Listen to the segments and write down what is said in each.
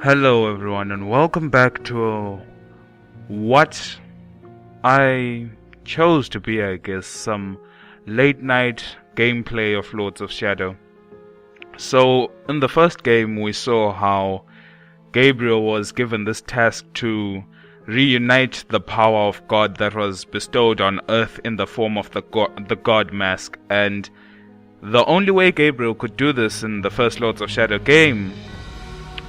Hello everyone and welcome back to what I chose to be, I guess, some late night gameplay of Lords of Shadow. So in the first game we saw how Gabriel was given this task to reunite the power of God that was bestowed on earth in the form of the God mask, and the only way Gabriel could do this in the first Lords of Shadow game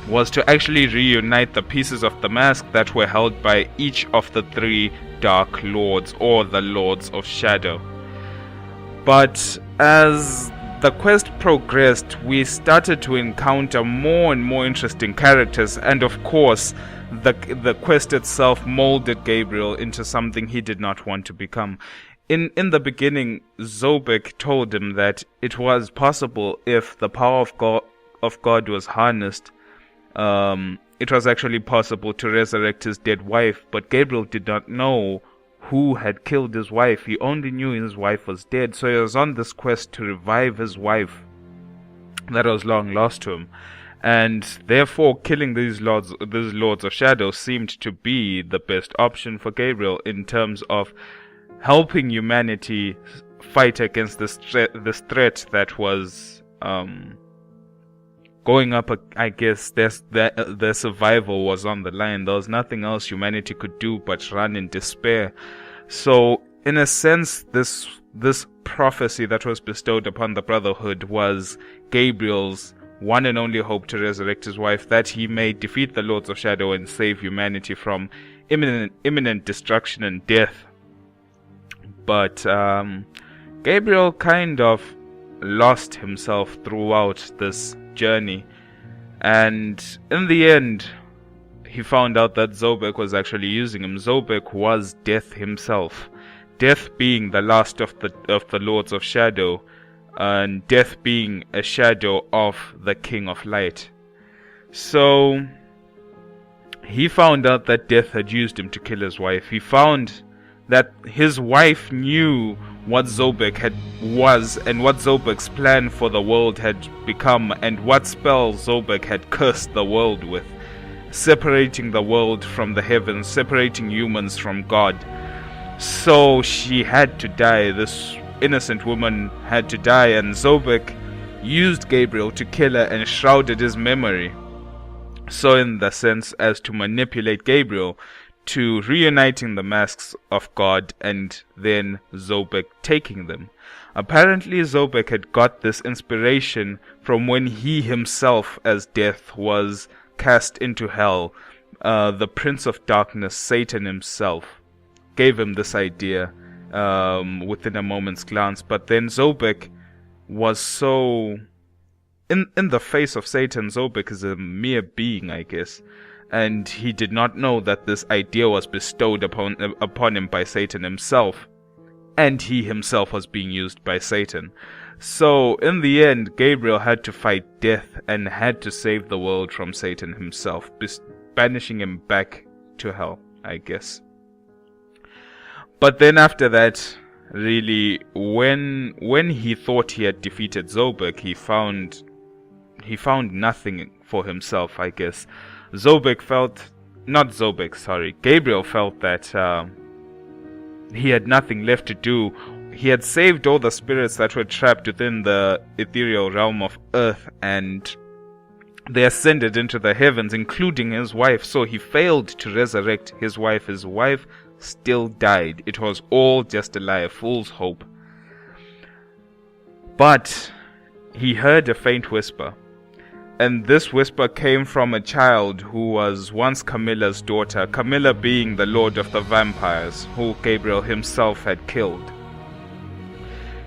was to actually reunite the pieces of the mask that were held by each of the three Dark Lords, or the Lords of Shadow. But as the quest progressed, we started to encounter more and more interesting characters, and of course the quest itself molded Gabriel into something he did not want to become. In the beginning, Zobek told him that it was possible, if the power of God was harnessed, it was actually possible to resurrect his dead wife, but Gabriel did not know who had killed his wife. He only knew his wife was dead, so he was on this quest to revive his wife that was long lost to him, and therefore killing these lords of Shadow seemed to be the best option for Gabriel in terms of helping humanity fight against this threat that was going up. I guess their survival was on the line. There was nothing else humanity could do but run in despair. So in a sense, this prophecy that was bestowed upon the Brotherhood was Gabriel's one and only hope to resurrect his wife, that he may defeat the Lords of Shadow and save humanity from imminent destruction and death. But Gabriel kind of lost himself throughout this journey, and in the end he found out that Zobek was actually using him. Zobek was Death himself, Death being the last of the Lords of Shadow, and Death being a shadow of the King of Light. So he found out that Death had used him to kill his wife. He found that his wife knew what Zobek was, and what Zobek's plan for the world had become, and what spell Zobek had cursed the world with, separating the world from the heavens, separating humans from God. So she had to die. This innocent woman had to die, and Zobek used Gabriel to kill her and shrouded his memory, so in the sense as to manipulate Gabriel to reuniting the masks of God, and then Zobek taking them. Apparently Zobek had got this inspiration from when he himself as Death was cast into hell. The Prince of Darkness, Satan himself, gave him this idea within a moment's glance, but then Zobek was so in the face of Satan. Zobek is a mere being, I guess, and he did not know that this idea was bestowed upon him by Satan himself, and he himself was being used by Satan. So in the end, Gabriel had to fight Death and had to save the world from Satan himself, banishing him back to hell, I guess. But then after that, really, when he thought he had defeated Zobek, he found nothing for himself, I guess. Gabriel felt that he had nothing left to do. He had saved all the spirits that were trapped within the ethereal realm of earth, and they ascended into the heavens, including his wife. So he failed to resurrect his wife. His wife still died. It was all just a lie, a fool's hope. But he heard a faint whisper, and this whisper came from a child who was once Camilla's daughter, Camilla being the Lord of the Vampires, who Gabriel himself had killed.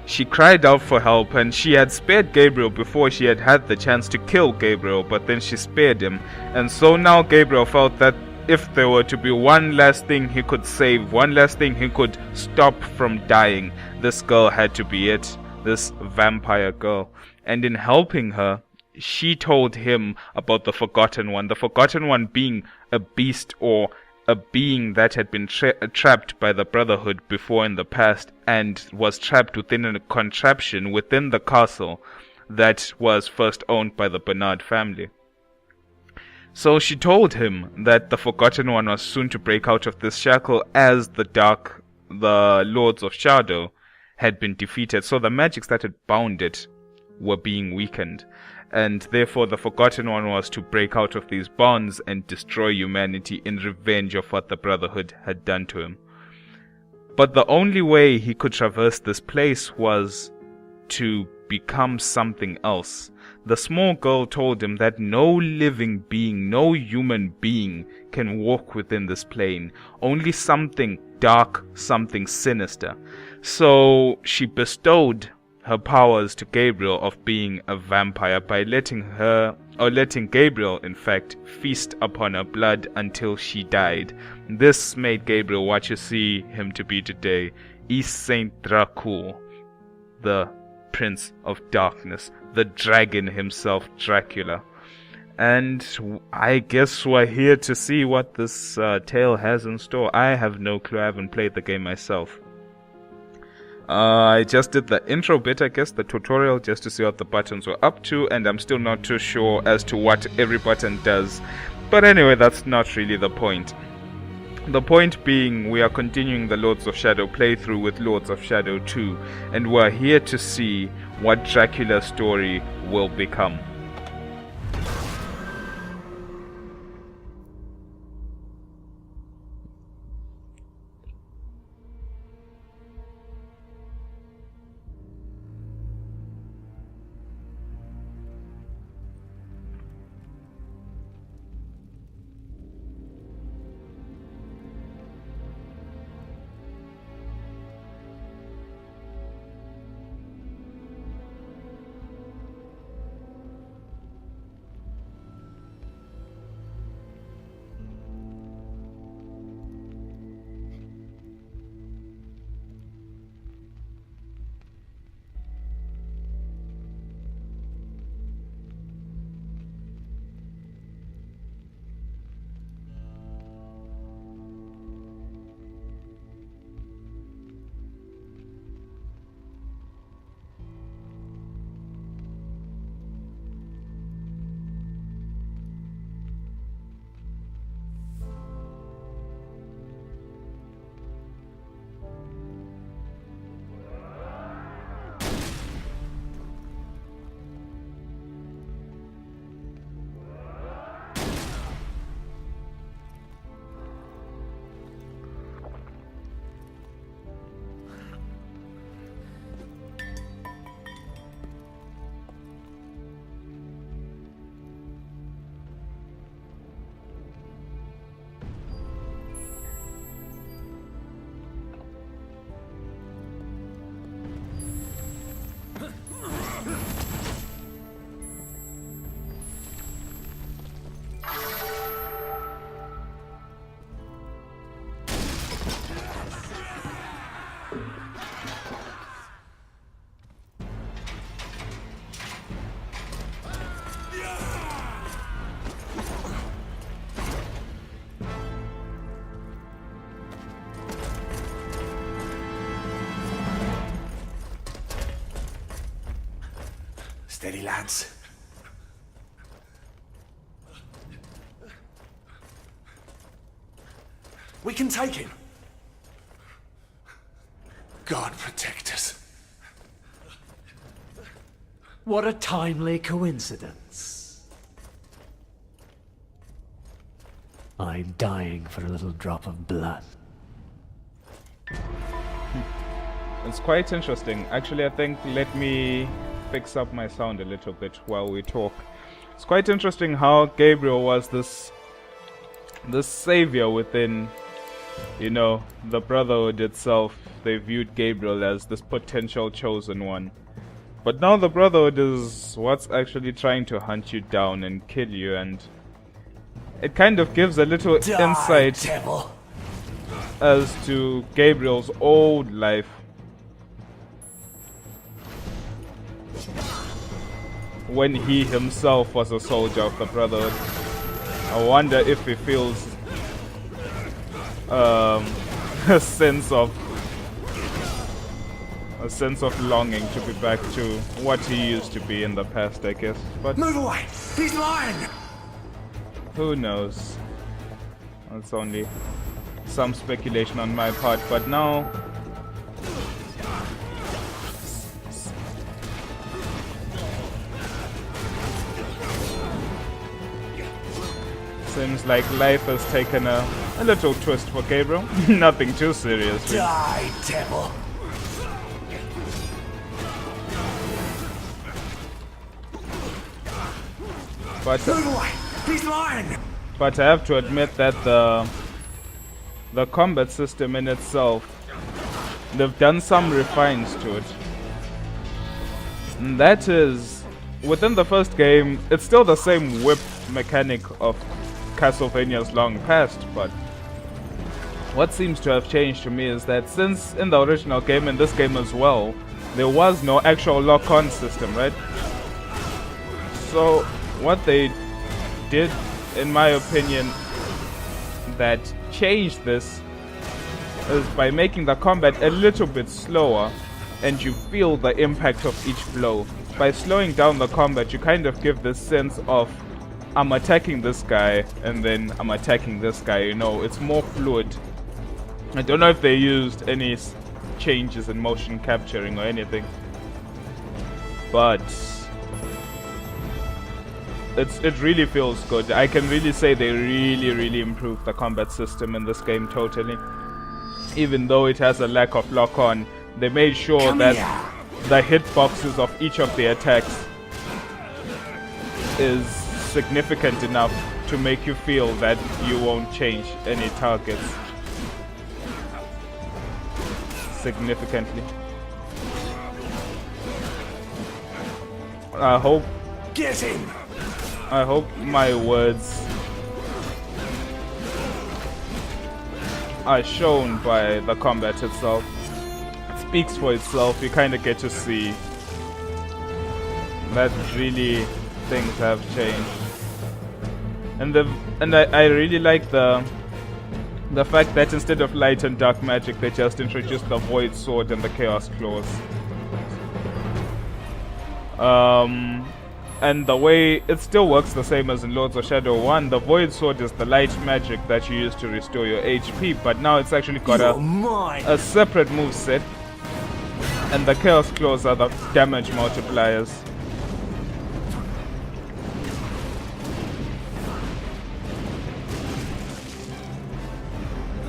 She cried out for help, and she had spared Gabriel before she had had the chance to kill Gabriel, but then she spared him. And so now Gabriel felt that if there were to be one last thing he could save, one last thing he could stop from dying, this girl had to be it, this vampire girl. And in helping her, she told him about the Forgotten One. The Forgotten One being a beast, or a being that had been trapped by the Brotherhood before in the past, and was trapped within a contraption within the castle that was first owned by the Bernard family. So she told him that the Forgotten One was soon to break out of this shackle as the Lords of Shadow had been defeated. So the magics that had bound it were being weakened. And therefore the Forgotten One was to break out of these bonds and destroy humanity in revenge of what the Brotherhood had done to him. But the only way he could traverse this place was to become something else. The small girl told him that no living being, no human being can walk within this plane. Only something dark, something sinister. So she bestowed her powers to Gabriel of being a vampire by letting Gabriel, in fact, feast upon her blood until she died. This made Gabriel what you see him to be today, East Saint Dracul, the Prince of Darkness, the dragon himself, Dracula. And I guess we're here to see what this tale has in store. I have no clue, I haven't played the game myself. I just did the intro bit, I guess, the tutorial, just to see what the buttons were up to, and I'm still not too sure as to what every button does. But anyway, that's not really the point. The point being, we are continuing the Lords of Shadow playthrough with Lords of Shadow 2, and we're here to see what Dracula's story will become. Steady, lads. We can take him. God protect us. What a timely coincidence. I'm dying for a little drop of blood. It's quite interesting. Actually, I think let me fix up my sound a little bit while we talk. It's quite interesting how Gabriel was this savior within, you know, the Brotherhood itself. They viewed Gabriel as this potential chosen one. But now the Brotherhood is what's actually trying to hunt you down and kill you, and it kind of gives a little insight devil. as to Gabriel's old life. When he himself was a soldier of the Brotherhood. I wonder if he feels a sense of longing to be back to what he used to be in the past, I guess. But Move away! He's lying! Who knows? It's only some speculation on my part, but now seems like life has taken a little twist for Gabriel. Nothing too serious. Really. Die, devil. But Move away. He's lying. But I have to admit that the combat system in itself, they've done some refines to it. And that is, within the first game, it's still the same whip mechanic of Castlevania's long past, but what seems to have changed to me is that since in the original game, in this game as well, there was no actual lock-on system, right? So what they did, in my opinion, that changed this is by making the combat a little bit slower and you feel the impact of each blow. By slowing down the combat, you kind of give this sense of I'm attacking this guy and then I'm attacking this guy, you know, it's more fluid. I don't know if they used any changes in motion capturing or anything, but it really feels good. I can really say they really improved the combat system in this game totally. Even though it has a lack of lock-on, they made sure that the hitboxes of each of the attacks is significant enough to make you feel that you won't change any targets significantly. I hope Get him. I hope my words are shown by the combat itself. It speaks for itself. You kind of get to see that really things have changed. And I really like the fact that instead of light and dark magic, they just introduced the void sword and the chaos claws. And the way it still works the same as in Lords of Shadow 1, the void sword is the light magic that you use to restore your HP, but now it's actually got a separate move set, and the chaos claws are the damage multipliers.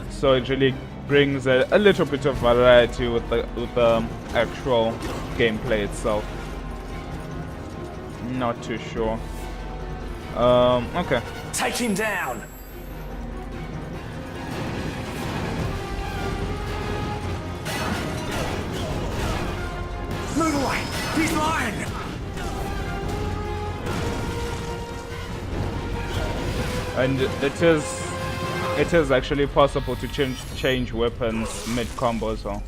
So it really brings a little bit of variety with the actual gameplay itself. Not too sure. Okay. Take him down. Move away. He's lying. And it is actually possible to change weapons mid combo as well.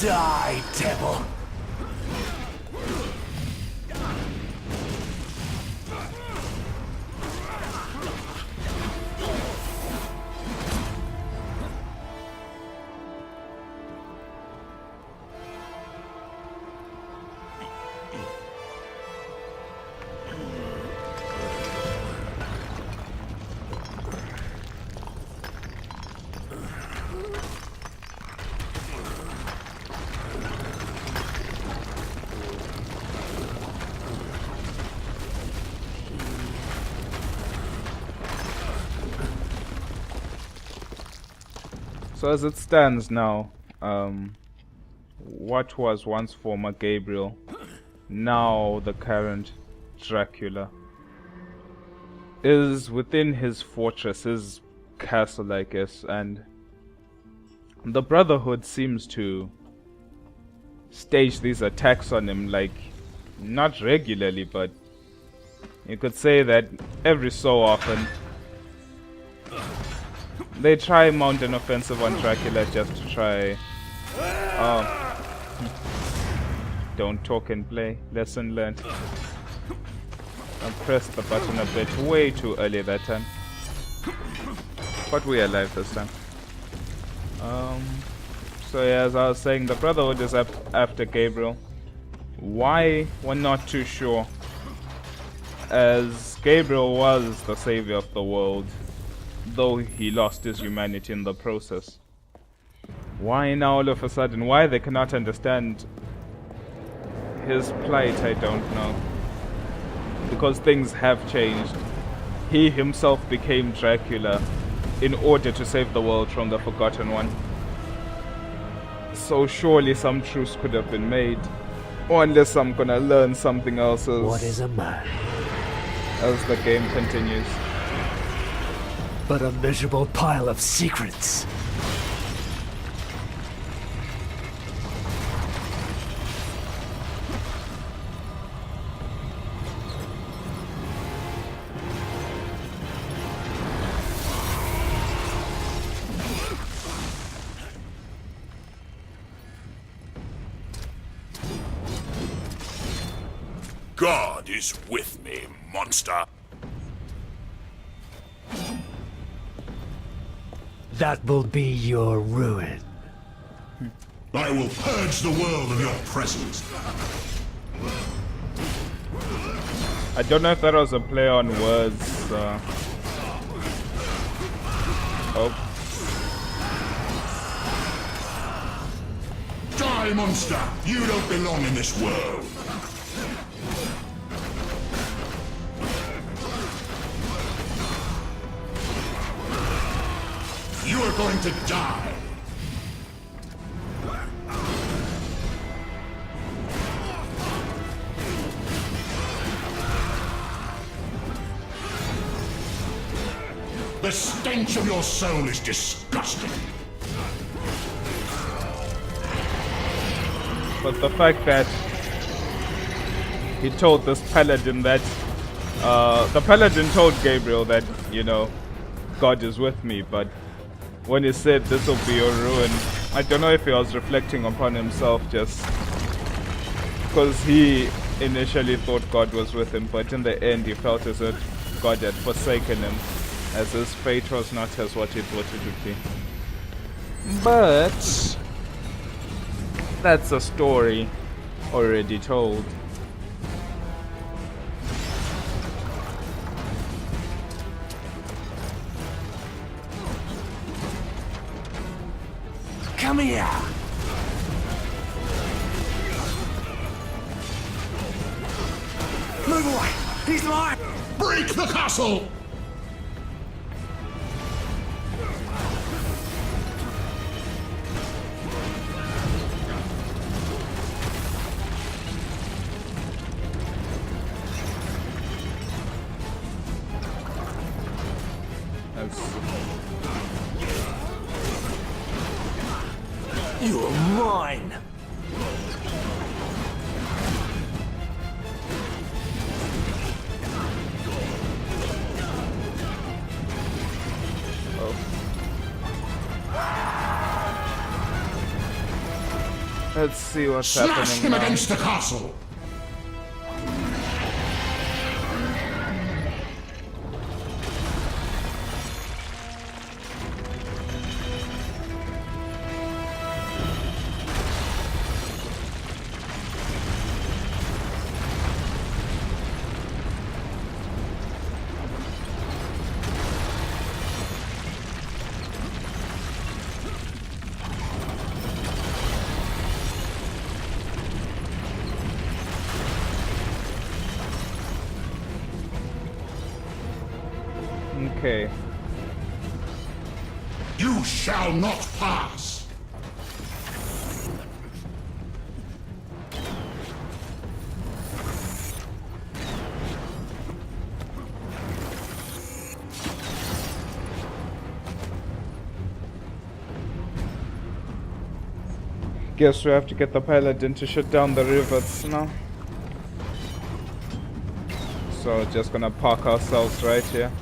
Die, devil. So as it stands now, what was once former Gabriel, now the current Dracula, is within his fortress, his castle, I guess, and the Brotherhood seems to stage these attacks on him, like, not regularly, but you could say that every so often they try mount an offensive on Dracula just to try. Don't talk and play. Lesson learned. I pressed the button a bit way too early that time. But we are alive this time. So yeah, as I was saying, the Brotherhood is up after Gabriel. Why? We're not too sure. as Gabriel was the savior of the world, though he lost his humanity in the process. Why now all of a sudden? Why they cannot understand his plight, I don't know. Because things have changed. He himself became Dracula in order to save the world from the Forgotten One. So surely some truce could have been made. Or unless I'm gonna learn something else What is a man? as the game continues. But a miserable pile of secrets. God is with me, monster. That will be your ruin. I will purge the world of your presence. I don't know if that was a play on words. Oh. Die, monster! You don't belong in this world. You are going to die. The stench of your soul is disgusting. But the fact that he told this paladin that the paladin told Gabriel that, you know, God is with me, but when he said this will be your ruin, I don't know if he was reflecting upon himself just because he initially thought God was with him, but in the end he felt as if God had forsaken him, as his fate was not as what he thought it would be. But that's a story already told. Come here! Move away! He's mine! Break the castle! You're mine! Let's see what's Slash happening him now. against the castle! Okay. You shall not pass! Guess we have to get the paladin to shut down the rivets now. So just gonna park ourselves right here.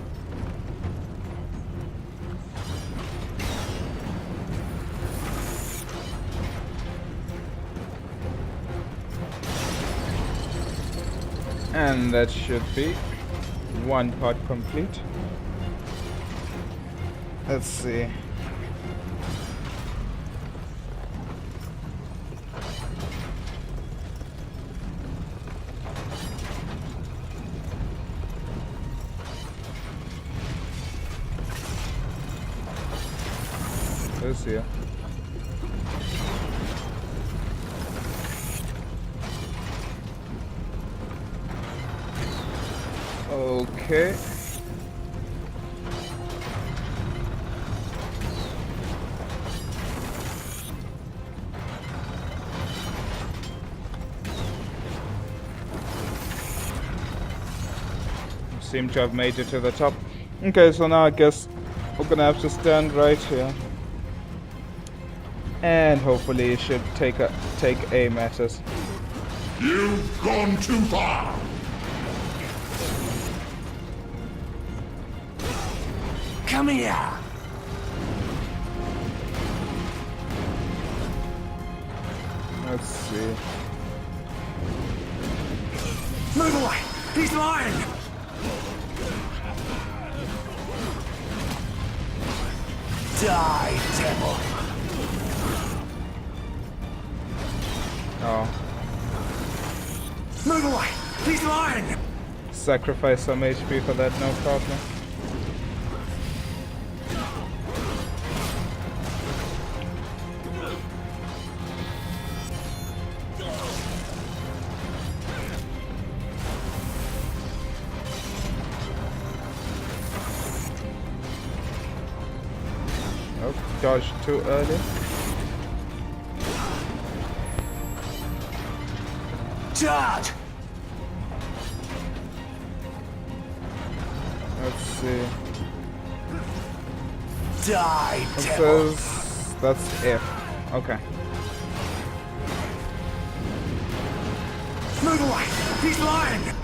And that should be one part complete. Let's see. is here. Okay. Seem to have made it to the top. Okay, so now I guess we're gonna have to stand right here. And hopefully it should take aim at us. You've gone too far! Come here! Let's see. Move away! He's lying! Die, devil! Oh. Move away! He's lying! Sacrifice some HP for that, no problem. Oh, dodged too early. Charge! Let's see. Die, It devil! says that's F. Okay. Move away! He's lying!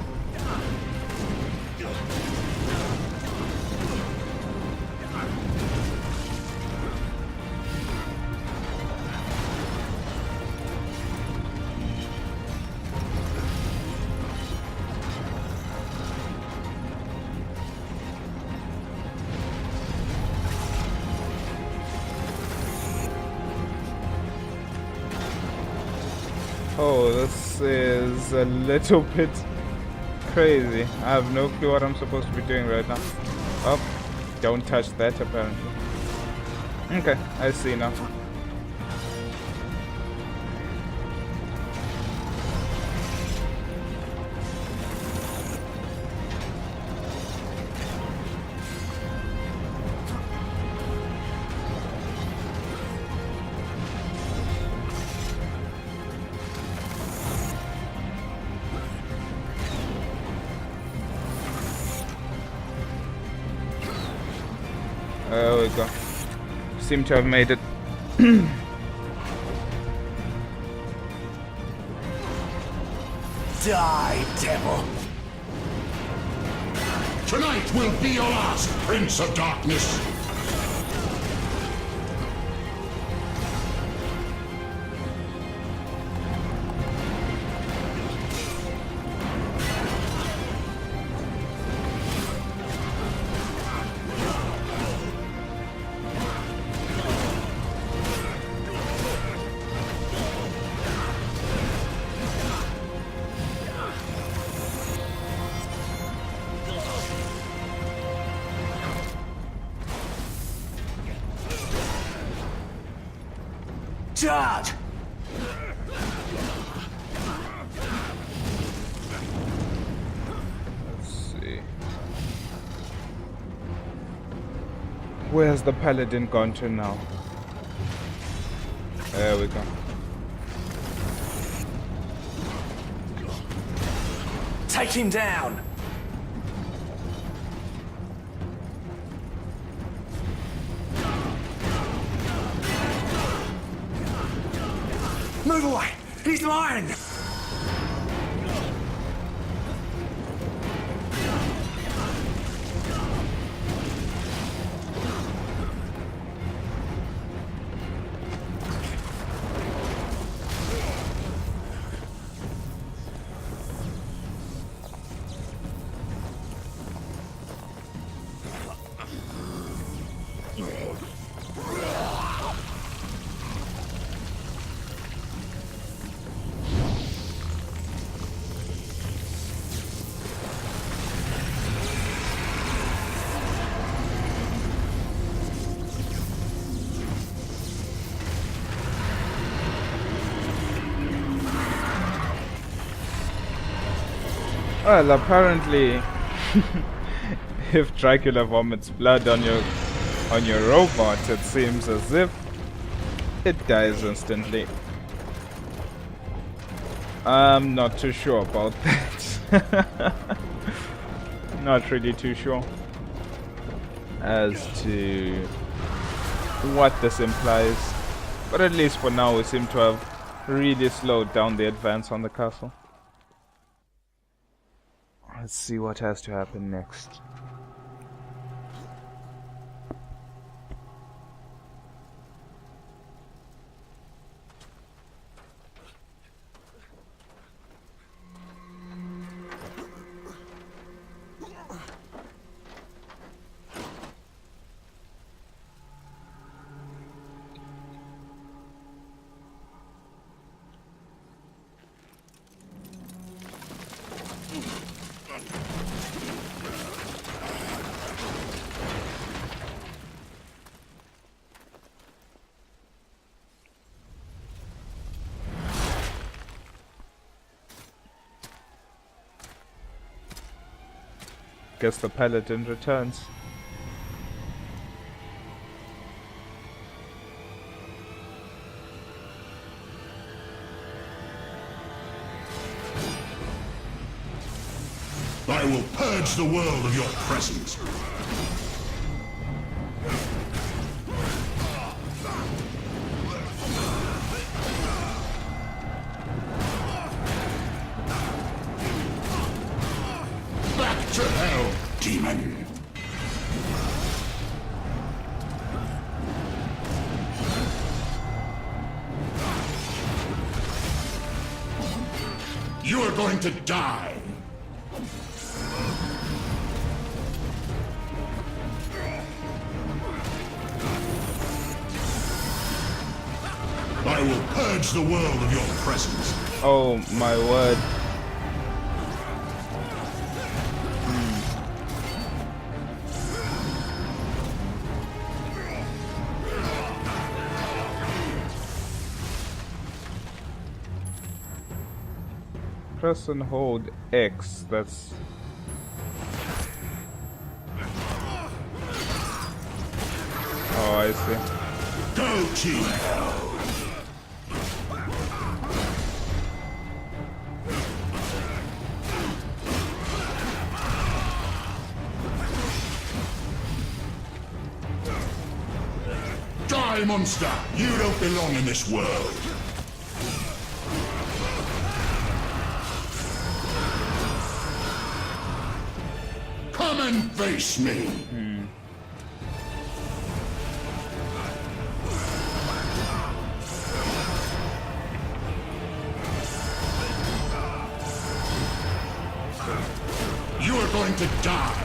Oh, this is a little bit crazy. I have no clue what I'm supposed to be doing right now. Oh, don't touch that apparently. Okay, I see now. There we go. Seem to have made it. Die, devil! Tonight will be your last, Prince of Darkness! Charge! Let's see. Where's the paladin gone to now? There we go. Take him down! Move away! He's lying! Well, apparently, if Dracula vomits blood on your robot, it seems as if it dies instantly. I'm not too sure about that. Not really too sure as to what this implies. But at least for now, we seem to have really slowed down the advance on the castle. Let's see what has to happen next. Guess the paladin returns. I will purge the world of your presence. Back to hell, demon. You are going to die. I will purge the world of your presence. Oh my word. Press and hold X, that's... Oh, I see. Go to hell. Die, monster! You don't belong in this world. Come and face me. You are going to die.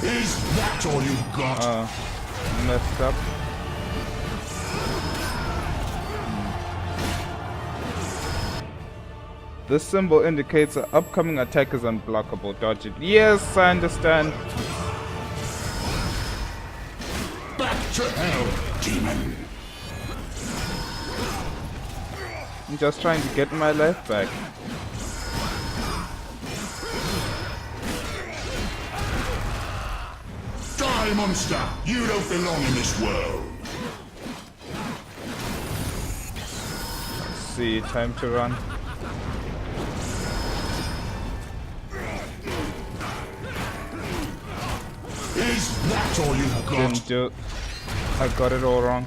Is that all you got? Messed up. This symbol indicates an upcoming attack is unblockable. Dodge it. Yes, I understand. Back to hell, demon. I'm just trying to get my life back. Die, monster! You don't belong in this world. Let's see, time to run. Is that all you got? Didn't do. I got it all wrong.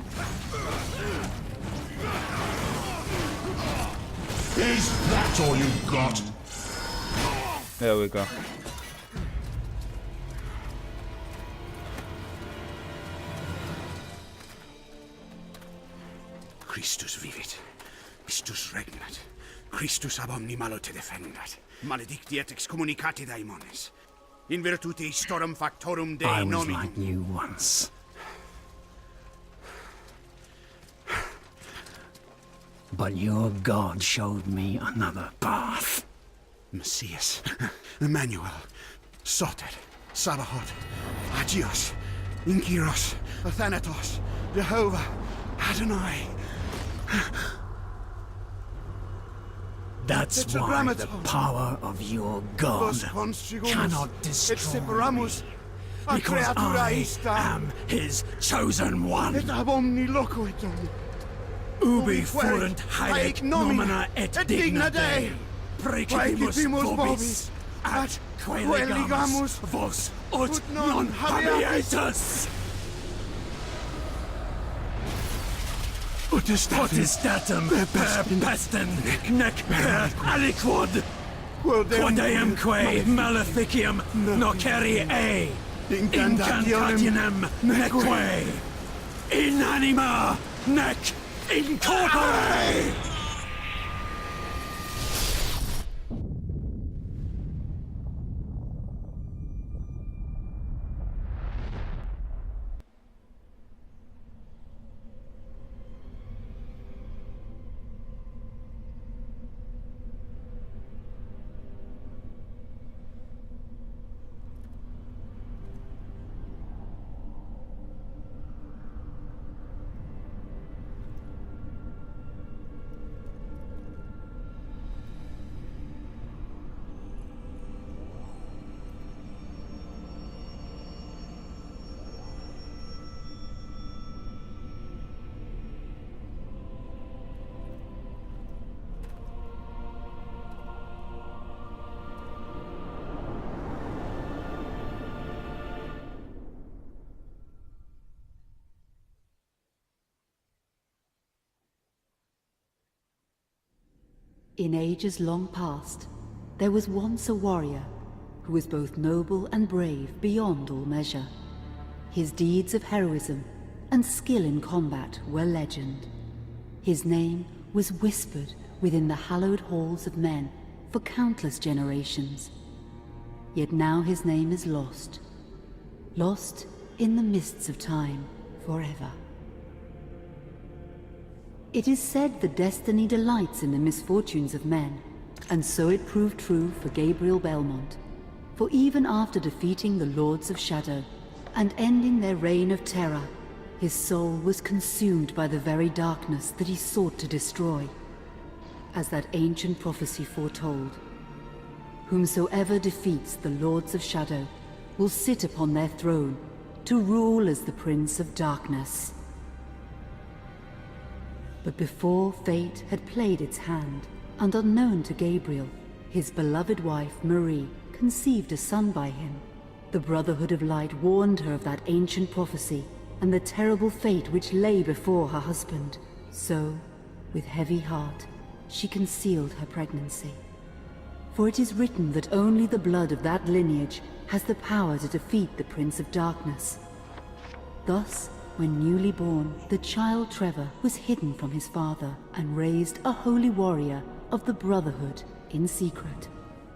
Is that all you got? There we go. Christus vivit, Christus regnat, Christus ab omni malo te defendat, maledictiet excommunicati daimones, in virtute istorum factorum Dei I was nomini. like you once. But your God showed me another path. Messias, Emmanuel, Soter, Sabaoth, Agios, Inkiros, Athanatos, Jehovah, Adonai. That's why the power of your God cannot destroy me. Because I am his chosen one. Ubi fuerunt haec nomina et digna Dei. Praecipimus vobis, at quae legamus vos ut non habietus. Potestatem per pestem, nec per aliquod. Quod eamque maleficium nocere e, incantationem neque, in anima nec in corpore. In ages long past, there was once a warrior who was both noble and brave beyond all measure. His deeds of heroism and skill in combat were legend. His name was whispered within the hallowed halls of men for countless generations. Yet now his name is lost. Lost in the mists of time forever. It is said that destiny delights in the misfortunes of men, and so it proved true for Gabriel Belmont. For even after defeating the Lords of Shadow and ending their reign of terror, his soul was consumed by the very darkness that he sought to destroy. As that ancient prophecy foretold, whomsoever defeats the Lords of Shadow will sit upon their throne to rule as the Prince of Darkness. But before fate had played its hand, and unknown to Gabriel, his beloved wife Marie conceived a son by him. The Brotherhood of Light warned her of that ancient prophecy and the terrible fate which lay before her husband. So, with heavy heart, she concealed her pregnancy. For it is written that only the blood of that lineage has the power to defeat the Prince of Darkness. Thus, when newly born, the child Trevor was hidden from his father and raised a holy warrior of the Brotherhood in secret,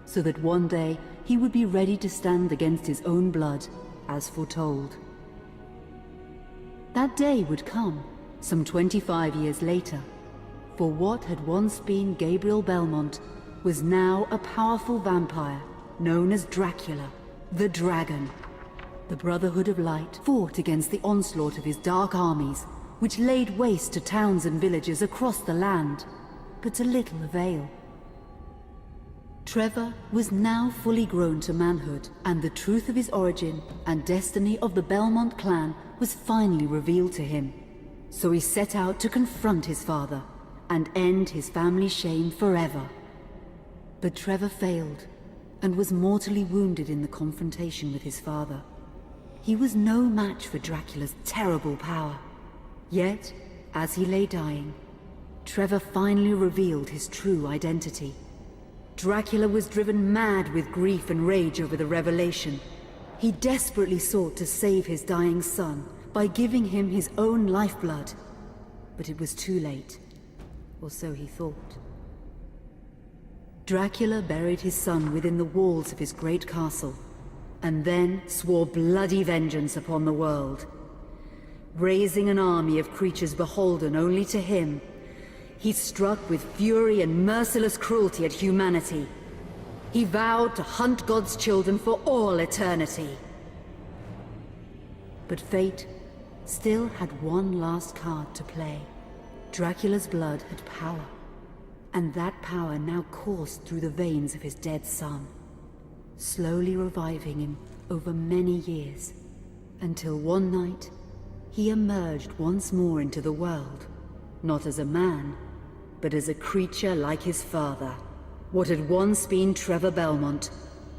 so that one day he would be ready to stand against his own blood, as foretold. That day would come, some 25 years later, for what had once been Gabriel Belmont was now a powerful vampire known as Dracula, the Dragon. The Brotherhood of Light fought against the onslaught of his dark armies, which laid waste to towns and villages across the land, but to little avail. Trevor was now fully grown to manhood, and the truth of his origin and destiny of the Belmont clan was finally revealed to him. So he set out to confront his father and end his family's shame forever. But Trevor failed and was mortally wounded in the confrontation with his father. He was no match for Dracula's terrible power. Yet, as he lay dying, Trevor finally revealed his true identity. Dracula was driven mad with grief and rage over the revelation. He desperately sought to save his dying son by giving him his own lifeblood. But it was too late, or so he thought. Dracula buried his son within the walls of his great castle, and then swore bloody vengeance upon the world. Raising an army of creatures beholden only to him, he struck with fury and merciless cruelty at humanity. He vowed to hunt God's children for all eternity. But fate still had one last card to play. Dracula's blood had power, and that power now coursed through the veins of his dead son, slowly reviving him over many years, until one night he emerged once more into the world, not as a man, but as a creature like his father. What had once been Trevor Belmont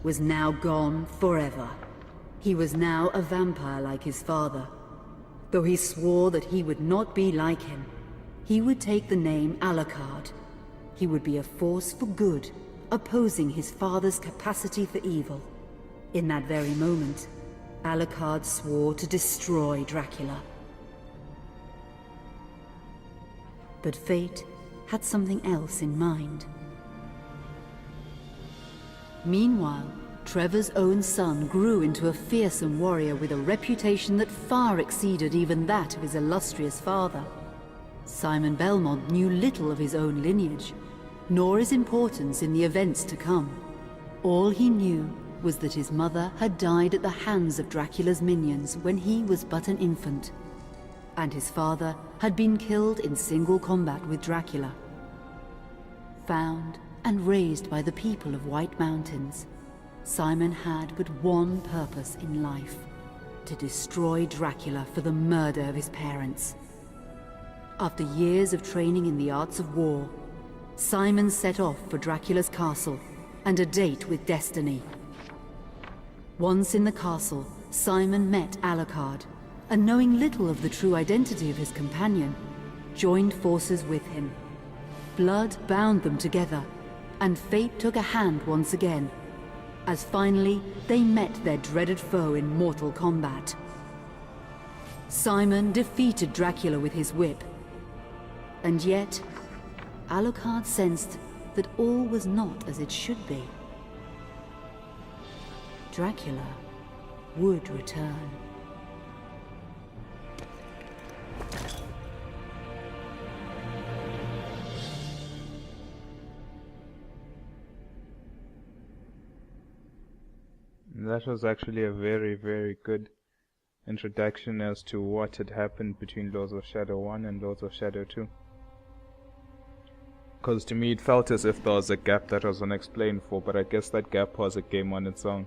was now gone forever. He was now a vampire like his father. Though he swore that he would not be like him, he would take the name Alucard. He would be a force for good, opposing his father's capacity for evil. In that very moment, Alucard swore to destroy Dracula. But fate had something else in mind. Meanwhile, Trevor's own son grew into a fearsome warrior with a reputation that far exceeded even that of his illustrious father. Simon Belmont knew little of his own lineage, nor his importance in the events to come. All he knew was that his mother had died at the hands of Dracula's minions when he was but an infant, and his father had been killed in single combat with Dracula. Found and raised by the people of White Mountains, Simon had but one purpose in life: to destroy Dracula for the murder of his parents. After years of training in the arts of war, Simon set off for Dracula's castle and a date with destiny. Once in the castle, Simon met Alucard, and knowing little of the true identity of his companion, joined forces with him. Blood bound them together, and fate took a hand once again, as finally they met their dreaded foe in mortal combat. Simon defeated Dracula with his whip, and yet Alucard sensed that all was not as it should be. Dracula would return. That was actually a very, very good introduction as to what had happened between Lords of Shadow 1 and Lords of Shadow 2. Because to me it felt as if there was a gap that was unexplained for, but I guess that gap was a game on its own.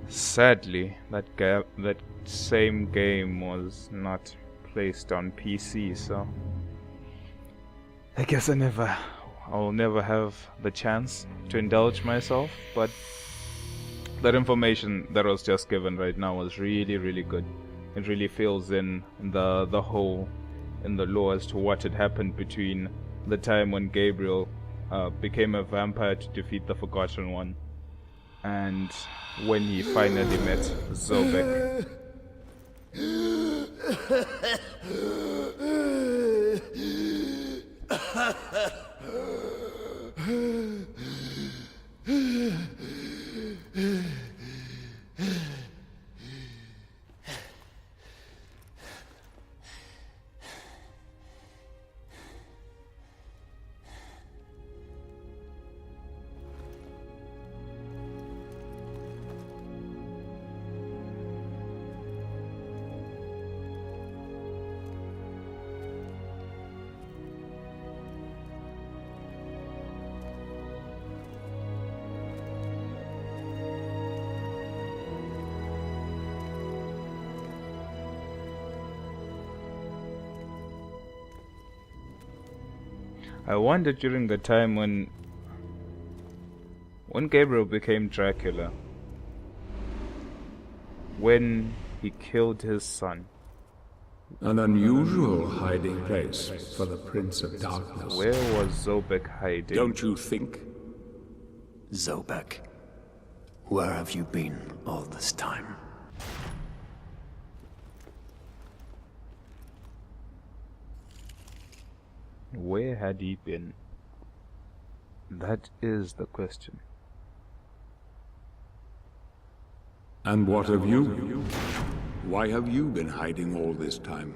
Sadly, that same game was not placed on PC, so I guess I'll never have the chance to indulge myself, but that information that was just given right now was really, really good. It really fills in the hole in the lore as to what had happened between the time when Gabriel became a vampire to defeat the Forgotten One and when he finally met Zobek. I wonder during the time when Gabriel became Dracula, when he killed his son. An unusual hiding place for the Prince of Darkness. Where was Zobek hiding? Don't you think? Zobek, where have you been all this time? Where had he been? That is the question. And what of you? Why have you been hiding all this time?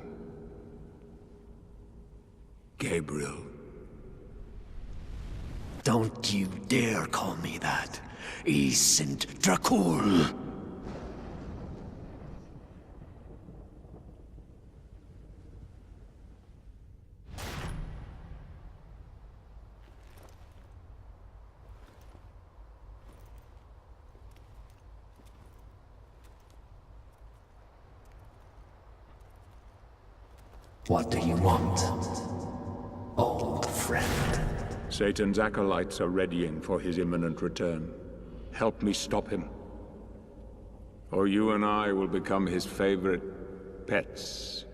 Gabriel. Don't you dare call me that. I Sint Dracul. What do you want, old friend? Satan's acolytes are readying for his imminent return. Help me stop him. Or you and I will become his favorite pets.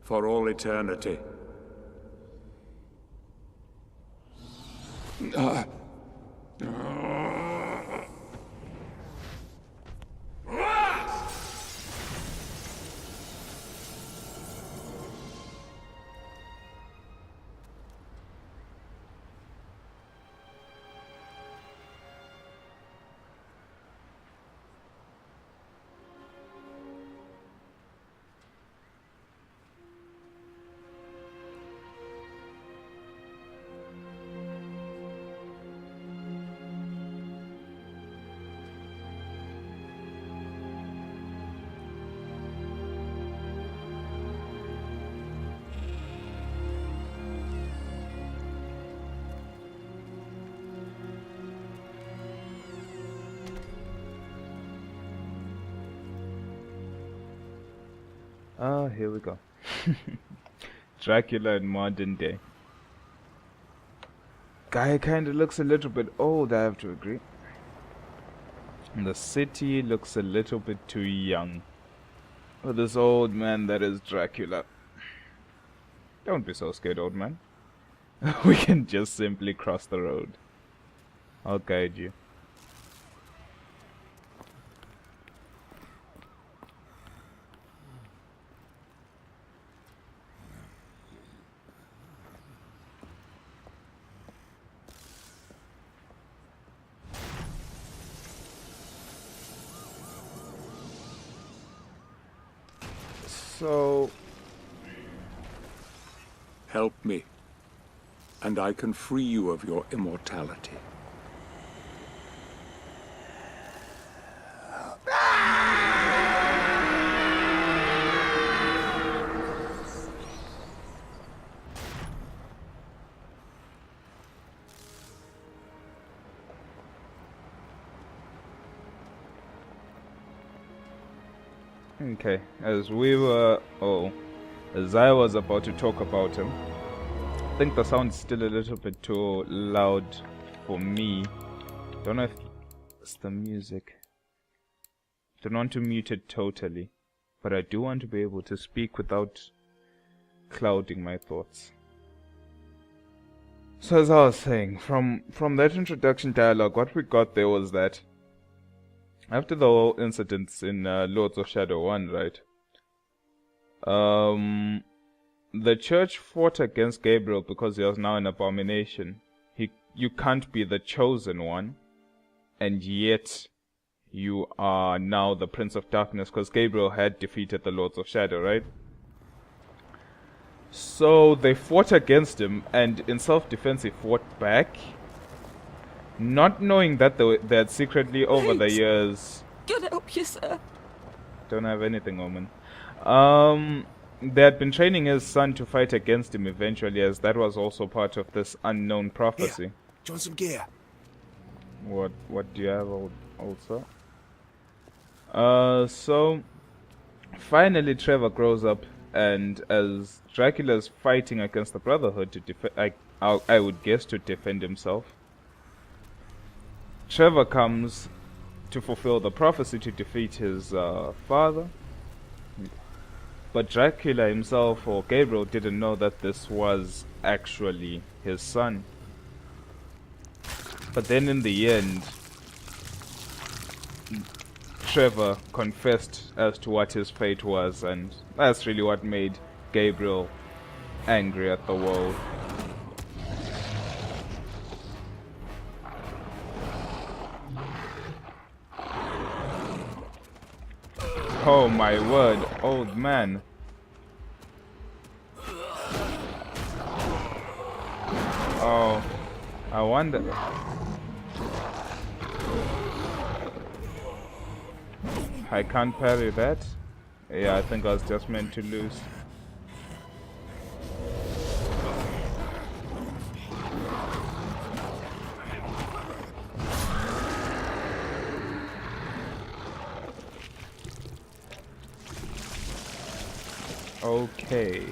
For all eternity. Ah, here we go. Dracula in modern day. Guy kinda looks a little bit old, I have to agree. And the city looks a little bit too young for this old man that is Dracula. Don't be so scared, old man. We can just simply cross the road. I'll guide you. So, Help me, and I can free you of your immortality. okay, as I was about to talk about him, I think the sound's still a little bit too loud for me. Don't know if it's the music. Don't want to mute it totally, but I do want to be able to speak without clouding my thoughts. So as I was saying, from that introduction dialogue, what we got there was that after the whole incidents in Lords of Shadow 1, right? The church fought against Gabriel because he was now an abomination. You can't be the chosen one, and yet you are now the Prince of Darkness, because Gabriel had defeated the Lords of Shadow, right? So they fought against him, and in self-defense he fought back, not knowing that they had secretly over the years... God help you, sir. Don't have anything, woman. They had been training his son to fight against him eventually, as that was also part of this unknown prophecy. Here, join some gear. What do you have, old sir? So finally Trevor grows up, and as Dracula's fighting against the Brotherhood to I would guess to defend himself, Trevor comes to fulfill the prophecy to defeat his father. But Dracula himself, or Gabriel, didn't know that this was actually his son. But then in the end, Trevor confessed as to what his fate was, and that's really what made Gabriel angry at the world. Oh my word, old man. Oh, I wonder. I can't parry that. Yeah, I think I was just meant to lose. Okay.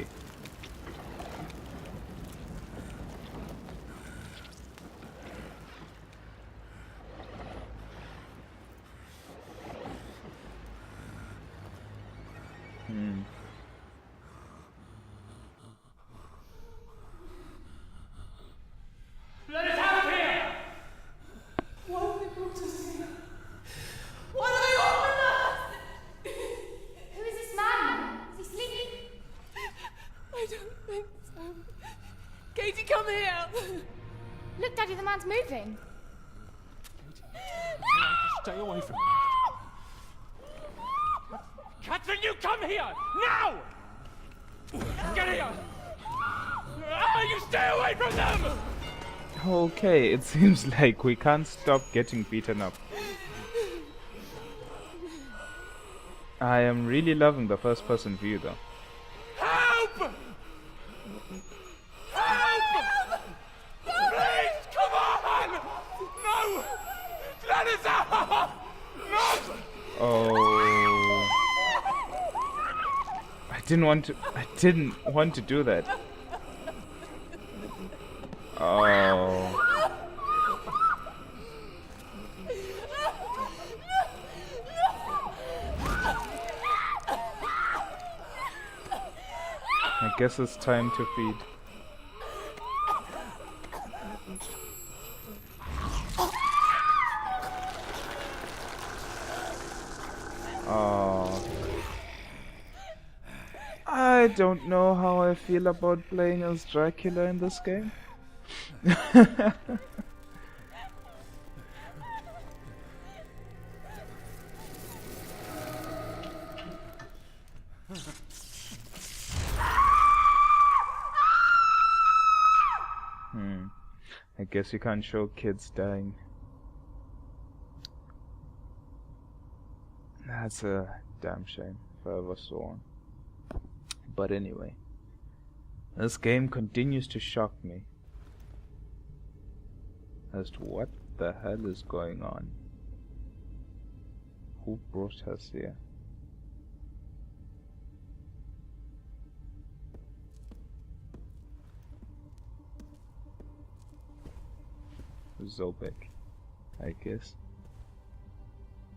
Let us out of here! Why have they brought us here? Why do they open us? Who is this man? Is he sleeping? I don't think so. Katie, come here! Look, Daddy, the man's moving. Stay away from me. Catherine, you come here! Now! Get here! You stay away from them! Okay, it seems like we can't stop getting beaten up. I am really loving the first person view though. Help! Help! Please, come on! No! Let us out! No! Oh, I didn't want to do that. Oh. I guess it's time to feed. Oh. I don't know how I feel about playing as Dracula in this game. I guess you can't show kids dying. That's a damn shame if I ever saw one. But anyway, this game continues to shock me as to what the hell is going on. Who brought us here? Zobek, I guess.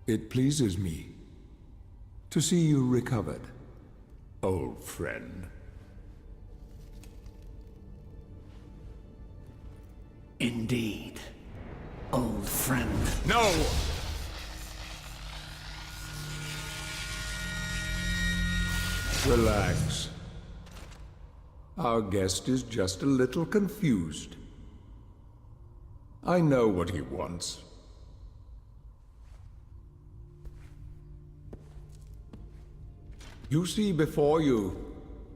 It pleases me to see you recovered, old friend. Indeed, old friend. No! Relax. Our guest is just a little confused. I know what he wants. You see before you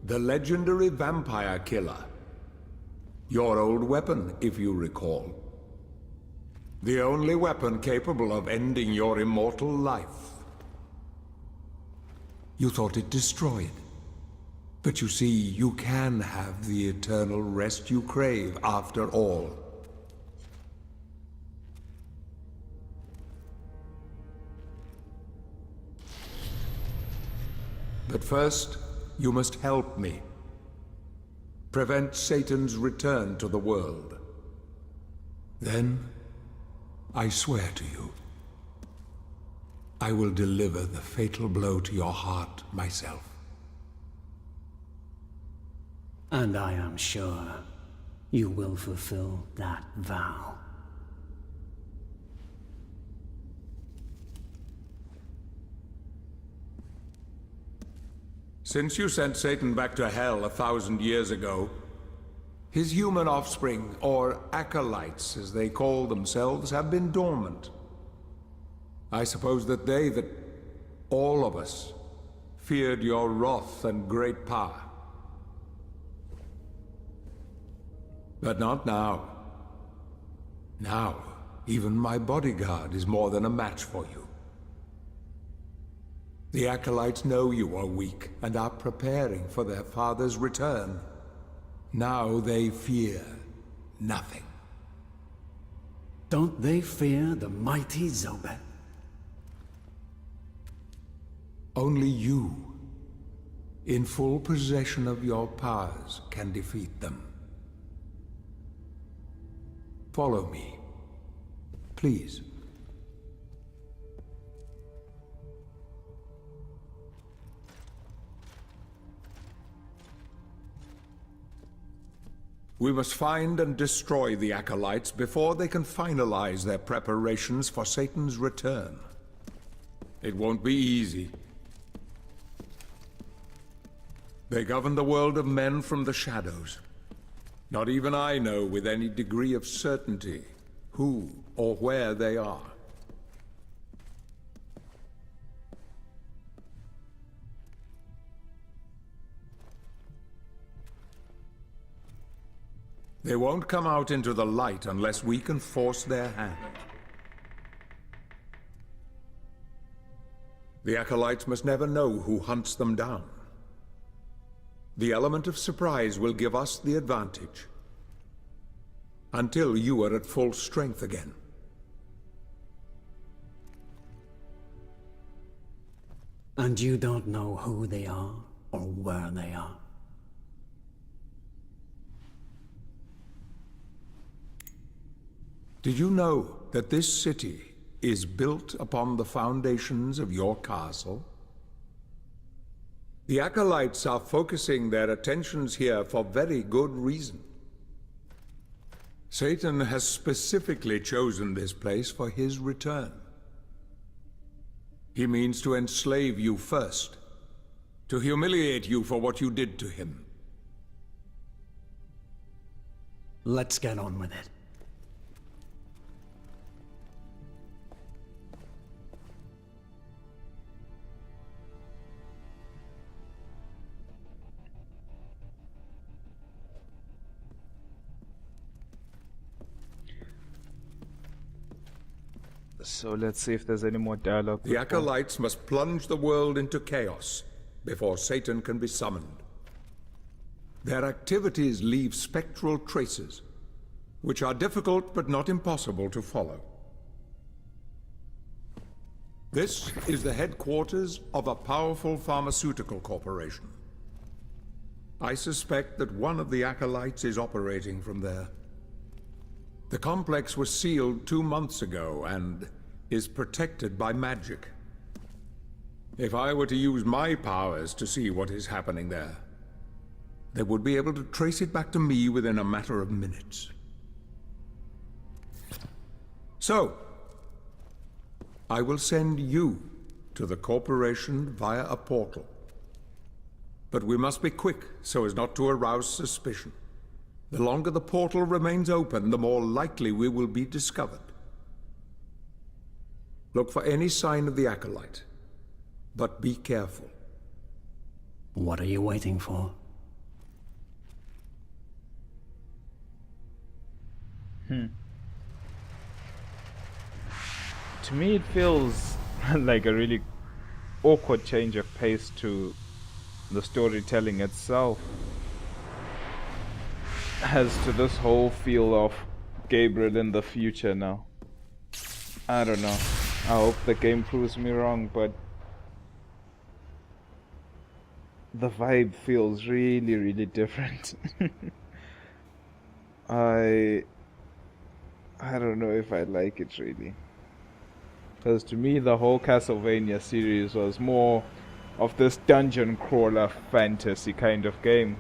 the legendary vampire killer. Your old weapon, if you recall. The only weapon capable of ending your immortal life. You thought it destroyed. But you see, you can have the eternal rest you crave after all. But first, you must help me. Prevent Satan's return to the world. Then, I swear to you, I will deliver the fatal blow to your heart myself. And I am sure you will fulfill that vow. Since you sent Satan back to hell 1,000 years ago, his human offspring, or acolytes as they call themselves, have been dormant. I suppose that all of us, feared your wrath and great power. But not now. Now, even my bodyguard is more than a match for you. The acolytes know you are weak and are preparing for their father's return. Now they fear nothing. Don't they fear the mighty Zobek? Only you in full possession of your powers, can defeat them. Follow me, please. We must find and destroy the Acolytes before they can finalize their preparations for Satan's return. It won't be easy. They govern the world of men from the shadows. Not even I know with any degree of certainty who or where they are. They won't come out into the light unless we can force their hand. The Acolytes must never know who hunts them down. The element of surprise will give us the advantage. Until you are at full strength again. And you don't know who they are, or where they are? Did you know that this city is built upon the foundations of your castle? The Acolytes are focusing their attentions here for very good reason. Satan has specifically chosen this place for his return. He means to enslave you first, to humiliate you for what you did to him. Let's get on with it. So let's see if there's any more dialogue. The Acolytes must plunge the world into chaos before Satan can be summoned. Their activities leave spectral traces, which are difficult but not impossible to follow. This is the headquarters of a powerful pharmaceutical corporation. I suspect that one of the Acolytes is operating from there. The complex was sealed 2 months ago and is protected by magic. If I were to use my powers to see what is happening there, they would be able to trace it back to me within a matter of minutes. So, I will send you to the corporation via a portal. But we must be quick so as not to arouse suspicion. The longer the portal remains open, the more likely we will be discovered. Look for any sign of the Acolyte, but be careful. What are you waiting for? To me it feels like a really awkward change of pace to the storytelling itself. As to this whole feel of Gabriel in the future now. I don't know. I hope the game proves me wrong, but the vibe feels really, really different. I don't know if I like it really. Because to me the whole Castlevania series was more of this dungeon crawler fantasy kind of game.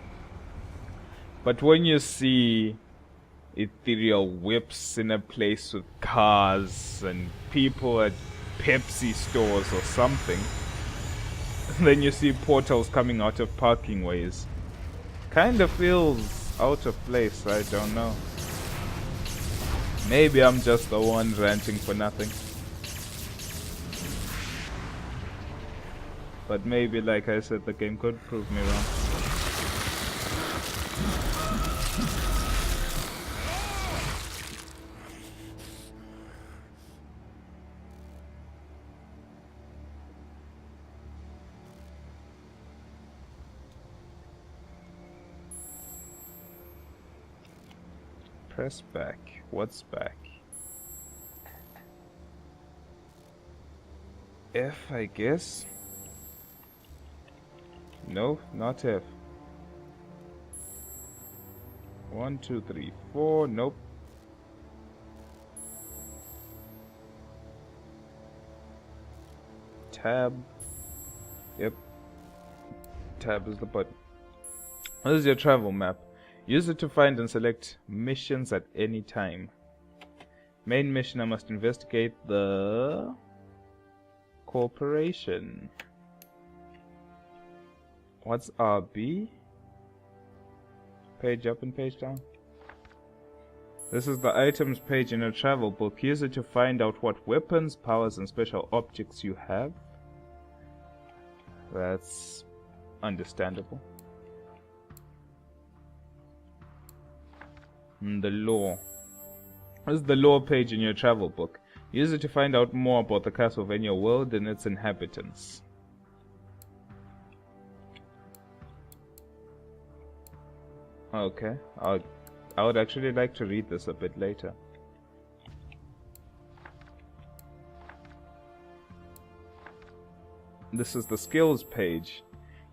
But when you see ethereal whips in a place with cars and people at Pepsi stores or something, then you see portals coming out of parking ways, kind of feels out of place. I don't know. Maybe I'm just the one ranting for nothing. But maybe, like I said, the game could prove me wrong. Press back. What's back? F, I guess. No, not F. 1, 2, 3, 4. Nope. Tab. Yep. Tab is the button. This is your travel map. Use it to find and select missions at any time. Main mission, I must investigate the corporation. What's RB? Page up and page down. This is the items page in your travel book. Use it to find out what weapons, powers, and special objects you have. That's understandable. The lore. This is the lore page in your travel book. Use it to find out more about the Castlevania world and its inhabitants. Okay, I would actually like to read this a bit later. This is the skills page.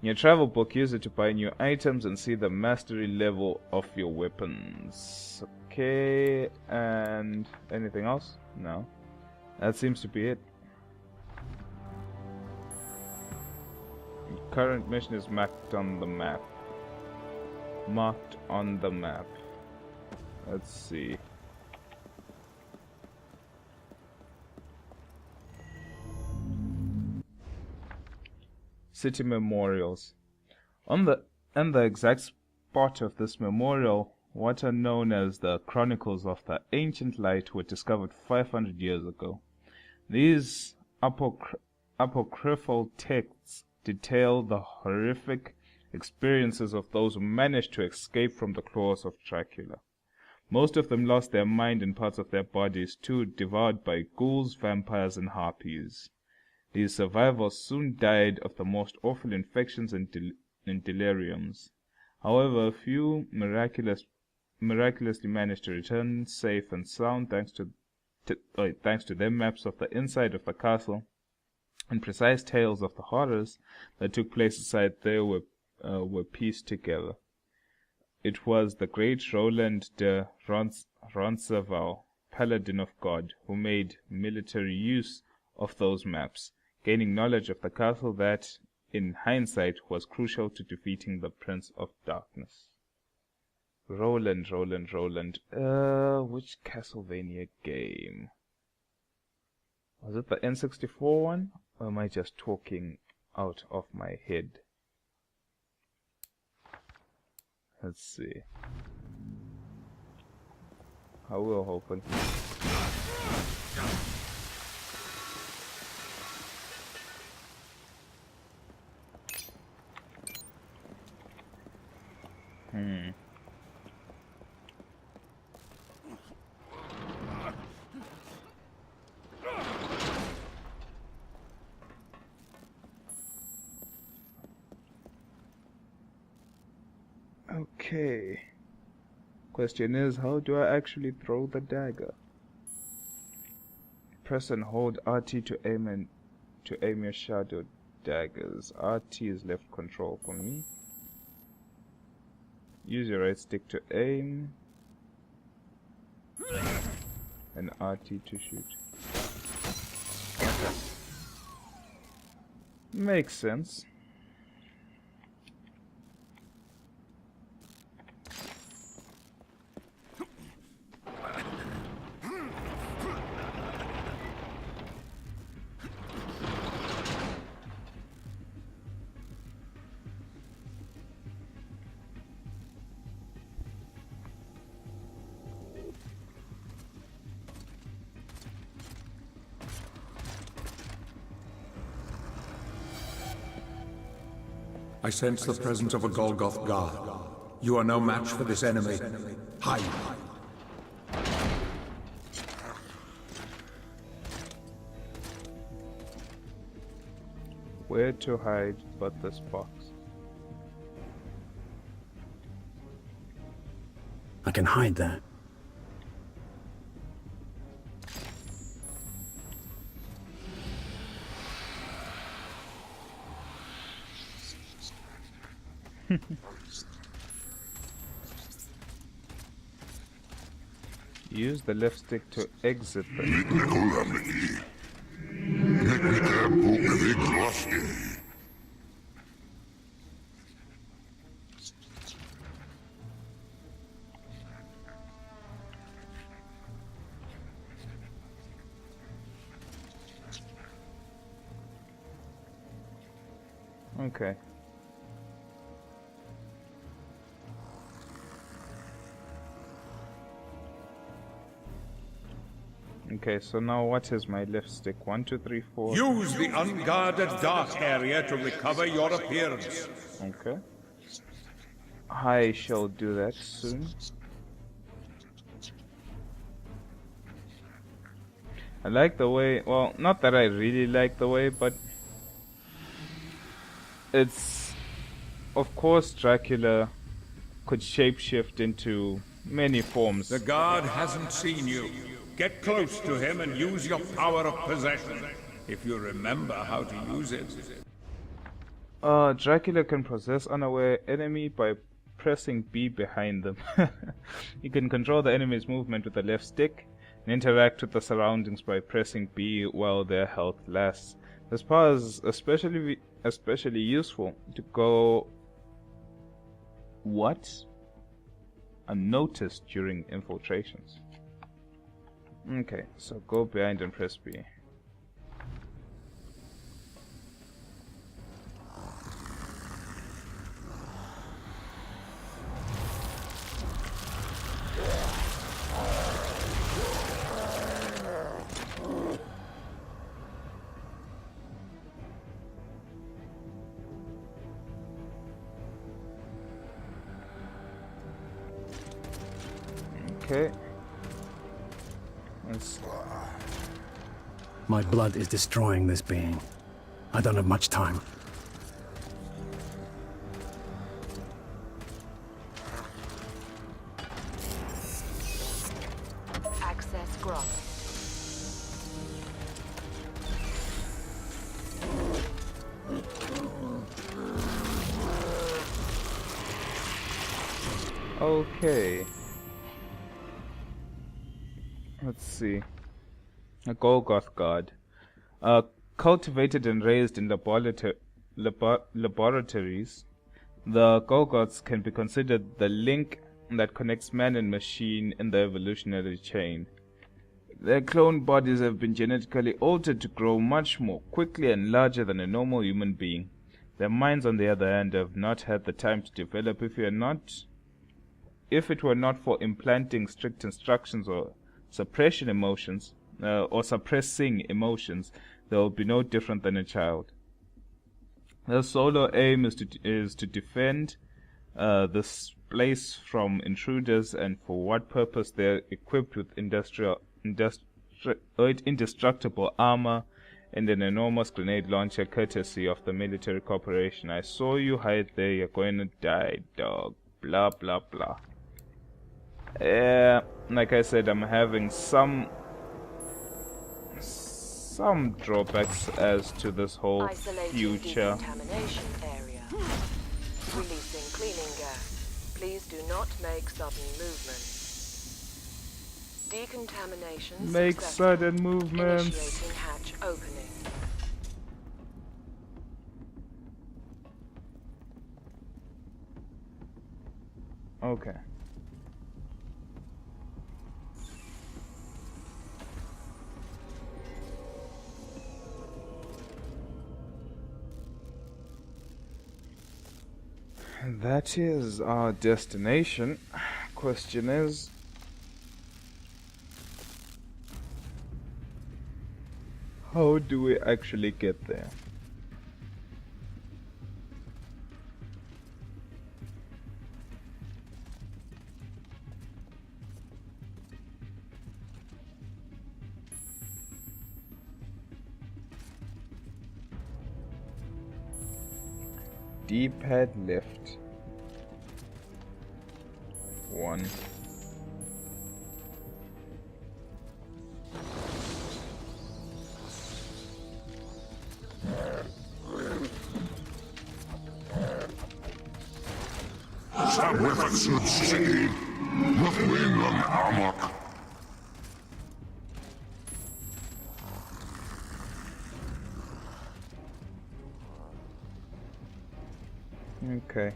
In your travel book, use it to buy new items and see the mastery level of your weapons. Okay, and anything else? No. That seems to be it. Current mission is marked on the map. Marked on the map. Let's see. City memorials. On the exact spot of this memorial, what are known as the Chronicles of the Ancient Light were discovered 500 years ago. These apocryphal texts detail the horrific experiences of those who managed to escape from the claws of Dracula. Most of them lost their mind and parts of their bodies too, devoured by ghouls, vampires, and harpies. These survivors soon died of the most awful infections and deliriums. However, a few miraculously managed to return safe and sound thanks to their maps of the inside of the castle and precise tales of the horrors that took place inside there were pieced together. It was the great Roland de Roncesvalles, Paladin of God, who made military use of those maps, gaining knowledge of the castle that, in hindsight, was crucial to defeating the Prince of Darkness. Roland. Which Castlevania game? Was it the N64 one? Or am I just talking out of my head? Let's see. I will hopefully. Okay. Question is, how do I actually throw the dagger? Press and hold RT to aim your shadow daggers. RT is left control for me. Use your right stick to aim. And RT to shoot. Makes sense. I sense the presence of a Golgoth guard. You are no match for this enemy. Hide. Where to hide but this box? I can hide there. Use the left stick to exit the... Okay. Okay, so now what is my left stick? 1, 2, 3, 4. Use the unguarded dark area to recover your appearance. Okay. I shall do that soon. I like the way, well, not that I really like the way, but it's, of course, Dracula could shapeshift into many forms. The guard hasn't seen you. Get close to him and use your power of possession, if you remember how to use it. Dracula can possess unaware enemy by pressing B behind them. He can control the enemy's movement with the left stick and interact with the surroundings by pressing B while their health lasts. This power is especially useful to go unnoticed during infiltrations. Okay, so go behind and press B. Okay. My blood is destroying this being. I don't have much time. Access granted. Okay. Let's see. A Golgoth god. Cultivated and raised in laboratories, the Golgoths can be considered the link that connects man and machine in the evolutionary chain. Their cloned bodies have been genetically altered to grow much more quickly and larger than a normal human being. Their minds, on the other hand, have not had the time to develop. If it were not for implanting strict instructions or suppressing emotions, there will be no different than a child. Their solo aim is to defend this place from intruders, and for what purpose they are equipped with indestructible armor and an enormous grenade launcher courtesy of the military corporation. I saw you hide there, you're going to die, dog. Blah blah blah. Like I said, I'm having some drawbacks as to this whole future. Decontamination area. Releasing cleaning gas. Please do not make sudden movements. Decontamination Make successful. sudden movements. Initiating hatch opening. Okay. That is our destination. Question is, how do we actually get there? D-pad left. 1. Okay.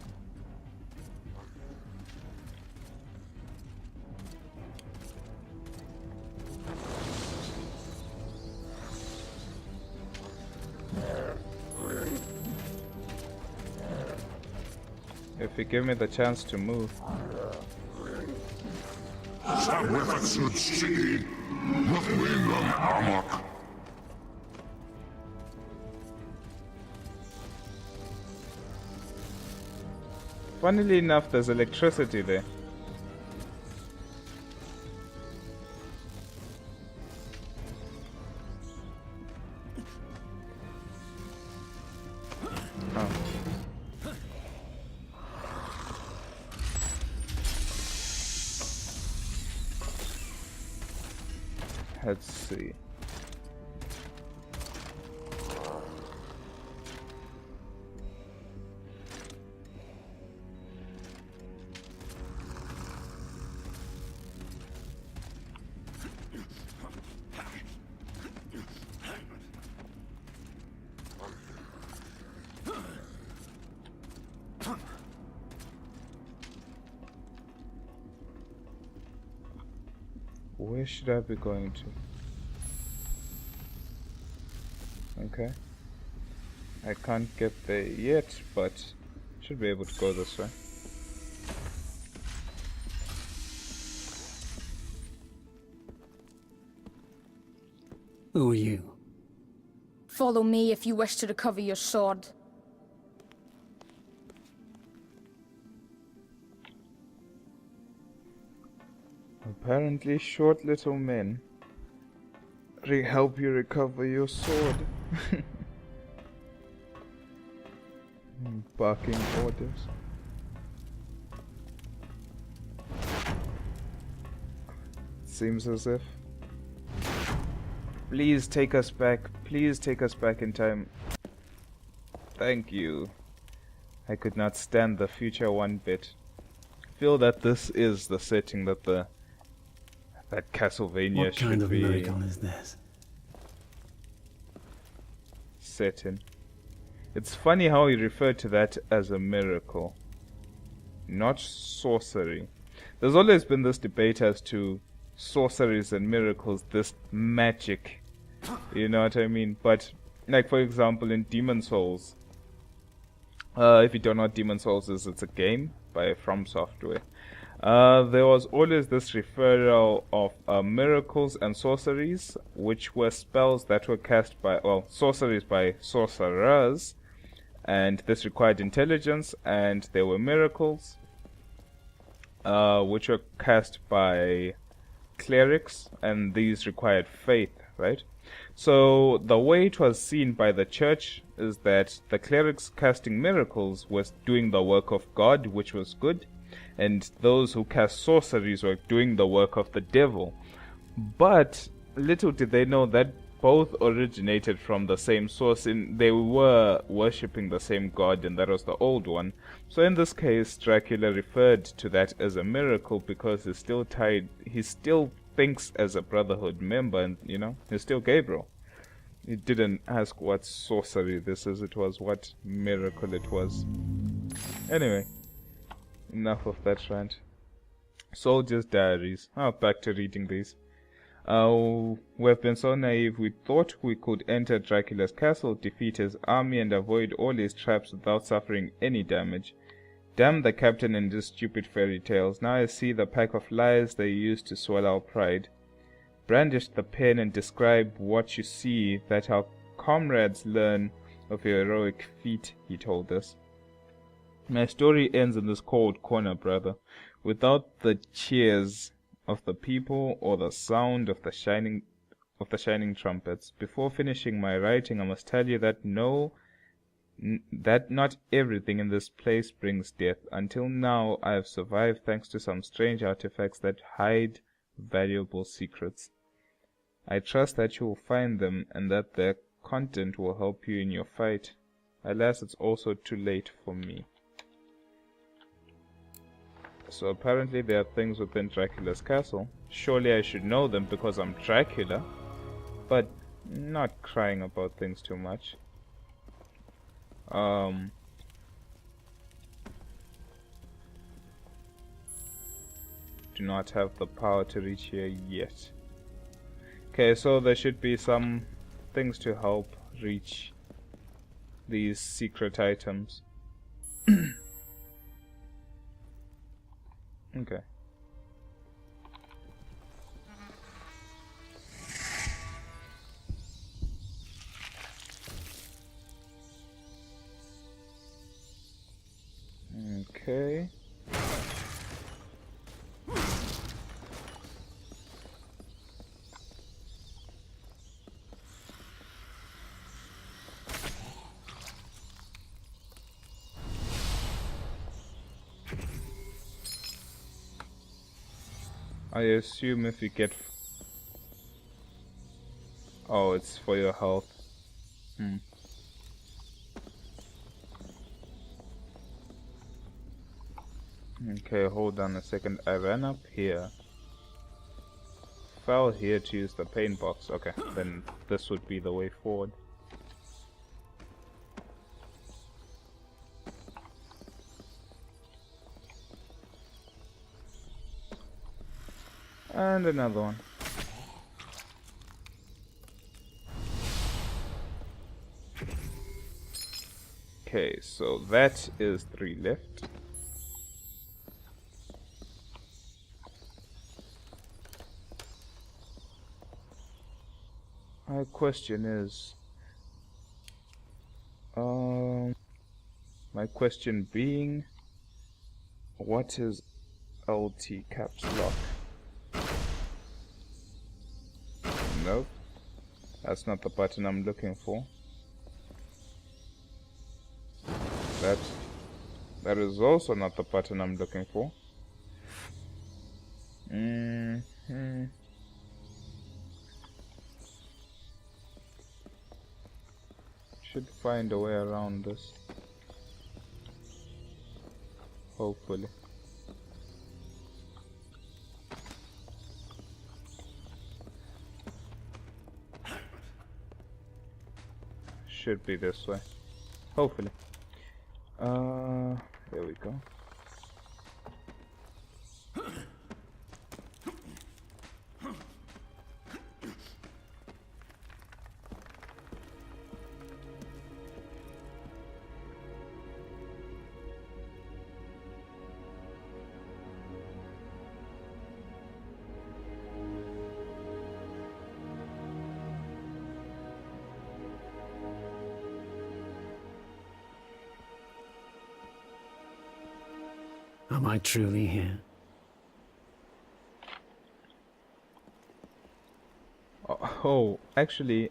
If you give me the chance to move. Funnily enough, there's electricity there. Oh. Let's see. Where should I be going to? Okay. I can't get there yet, but should be able to go this way. Who are you? Follow me if you wish to recover your sword. Apparently short little men help you recover your sword. Barking orders. Seems as if. Please take us back. Please take us back in time. Thank you. I could not stand the future one bit. I feel that this is the setting that Castlevania What should kind of be miracle is this? set in. It's funny how he referred to that as a miracle, not sorcery. There's always been this debate as to sorceries and miracles, this magic, you know what I mean? But like for example in Demon Souls, if you don't know what Demon Souls is, it's a game by From Software. There was always this referral of miracles and sorceries, which were spells that were cast by, well, sorceries by sorcerers, and this required intelligence, and there were miracles, which were cast by clerics, and these required faith, right? So the way it was seen by the church is that the clerics casting miracles was doing the work of God, which was good, and those who cast sorceries were doing the work of the devil. But little did they know that both originated from the same source, and they were worshipping the same god, and that was the old one. So in this case, Dracula referred to that as a miracle because he's still tied, he still thinks as a Brotherhood member, and you know, he's still Gabriel. He didn't ask what sorcery this is, it was what miracle it was. Anyway, enough of that rant. Soldiers' Diaries. Back to reading these. We've been so naive, we thought we could enter Dracula's castle, defeat his army, and avoid all his traps without suffering any damage. Damn the captain and his stupid fairy tales. Now I see the pack of lies they used to swallow our pride. Brandish the pen and describe what you see, that our comrades learn of your heroic feat, he told us. My story ends in this cold corner, brother, without the cheers of the people or the sound of the shining trumpets. Before finishing my writing, I must tell you that not everything in this place brings death. Until now, I have survived thanks to some strange artifacts that hide valuable secrets. I trust that you will find them and that their content will help you in your fight. Alas, it's also too late for me. So apparently there are things within Dracula's castle. Surely I should know them because I'm Dracula. But not crying about things too much. Do not have the power to reach here yet. Okay, so there should be some things to help reach these secret items. Okay. Okay. I assume if you get... Oh, it's for your health. Okay, hold on a second. I ran up here. Fell here to use the paint box. Okay, then this would be the way forward. And another one. Okay, so that is 3 left. My question is, my question being, what is LT caps lock? Nope, that's not the button I'm looking for. That is also not the button I'm looking for. Should find a way around this. Hopefully. Should be this way. Hopefully. There we go. Am I truly here? Oh, actually,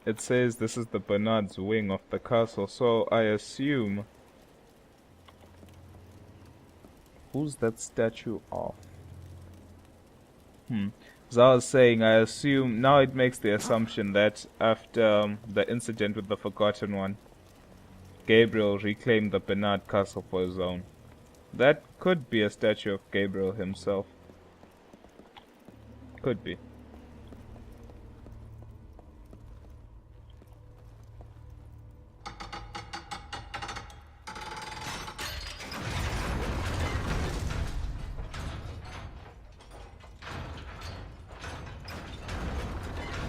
it says this is the Bernard's wing of the castle, so I assume... Who's that statue of? As I was saying, I assume... Now it makes the assumption that after the incident with the Forgotten One, Gabriel reclaimed the Bernard castle for his own. That could be a statue of Gabriel himself. Could be.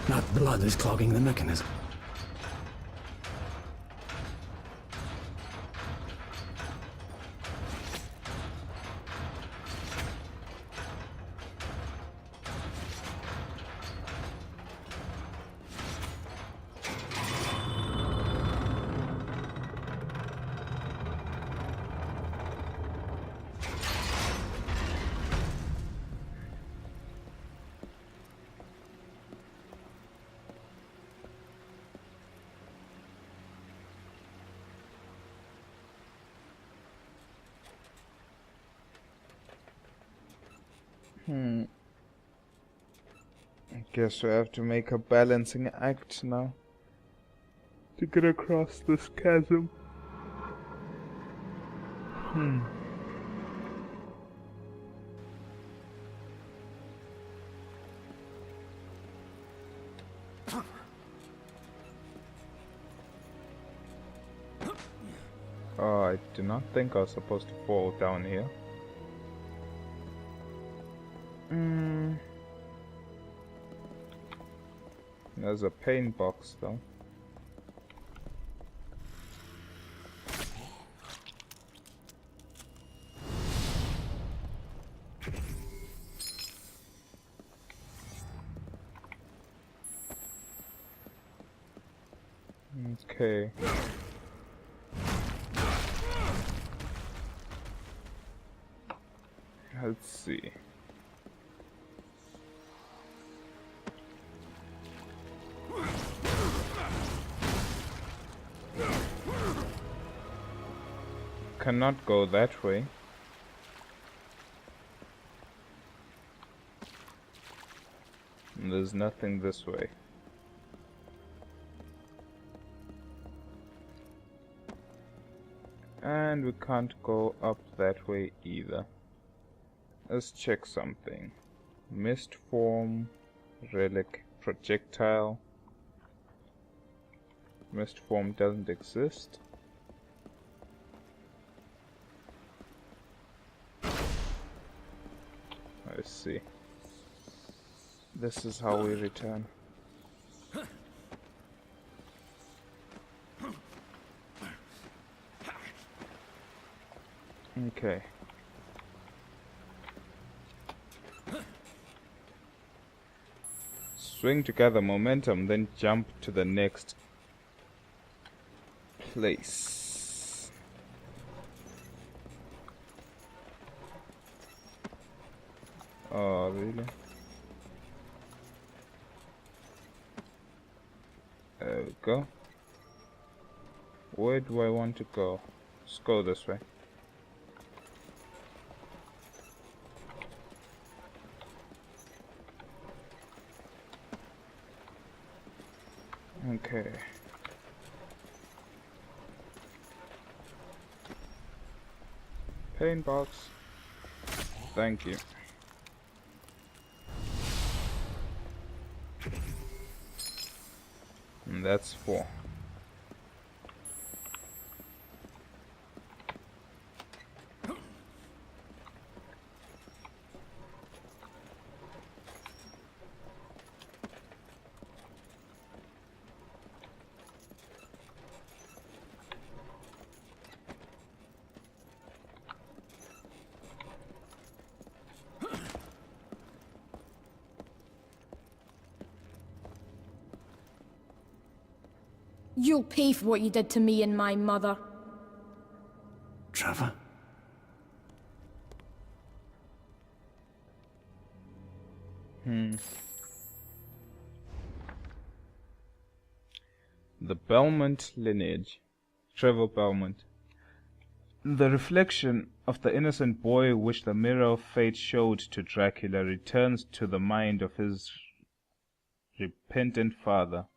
That blood is clogging the mechanism. I guess we have to make a balancing act now to get across this chasm. Oh, I do not think I was supposed to fall down here. There's a paint box though. Okay. Let's see. Cannot go that way. And there's nothing this way. And we can't go up that way either. Let's check something. Mist form, relic, projectile. Mist form doesn't exist. I see. This is how we return. Okay. Swing to gather momentum, then jump to the next place. Oh, really? There we go. Where do I want to go? Let's go this way. Okay. Paint box. Thank you. And that's 4. You'll pay for what you did to me and my mother. Trevor? The Belmont lineage. Trevor Belmont. The reflection of the innocent boy which the mirror of fate showed to Dracula returns to the mind of his repentant father,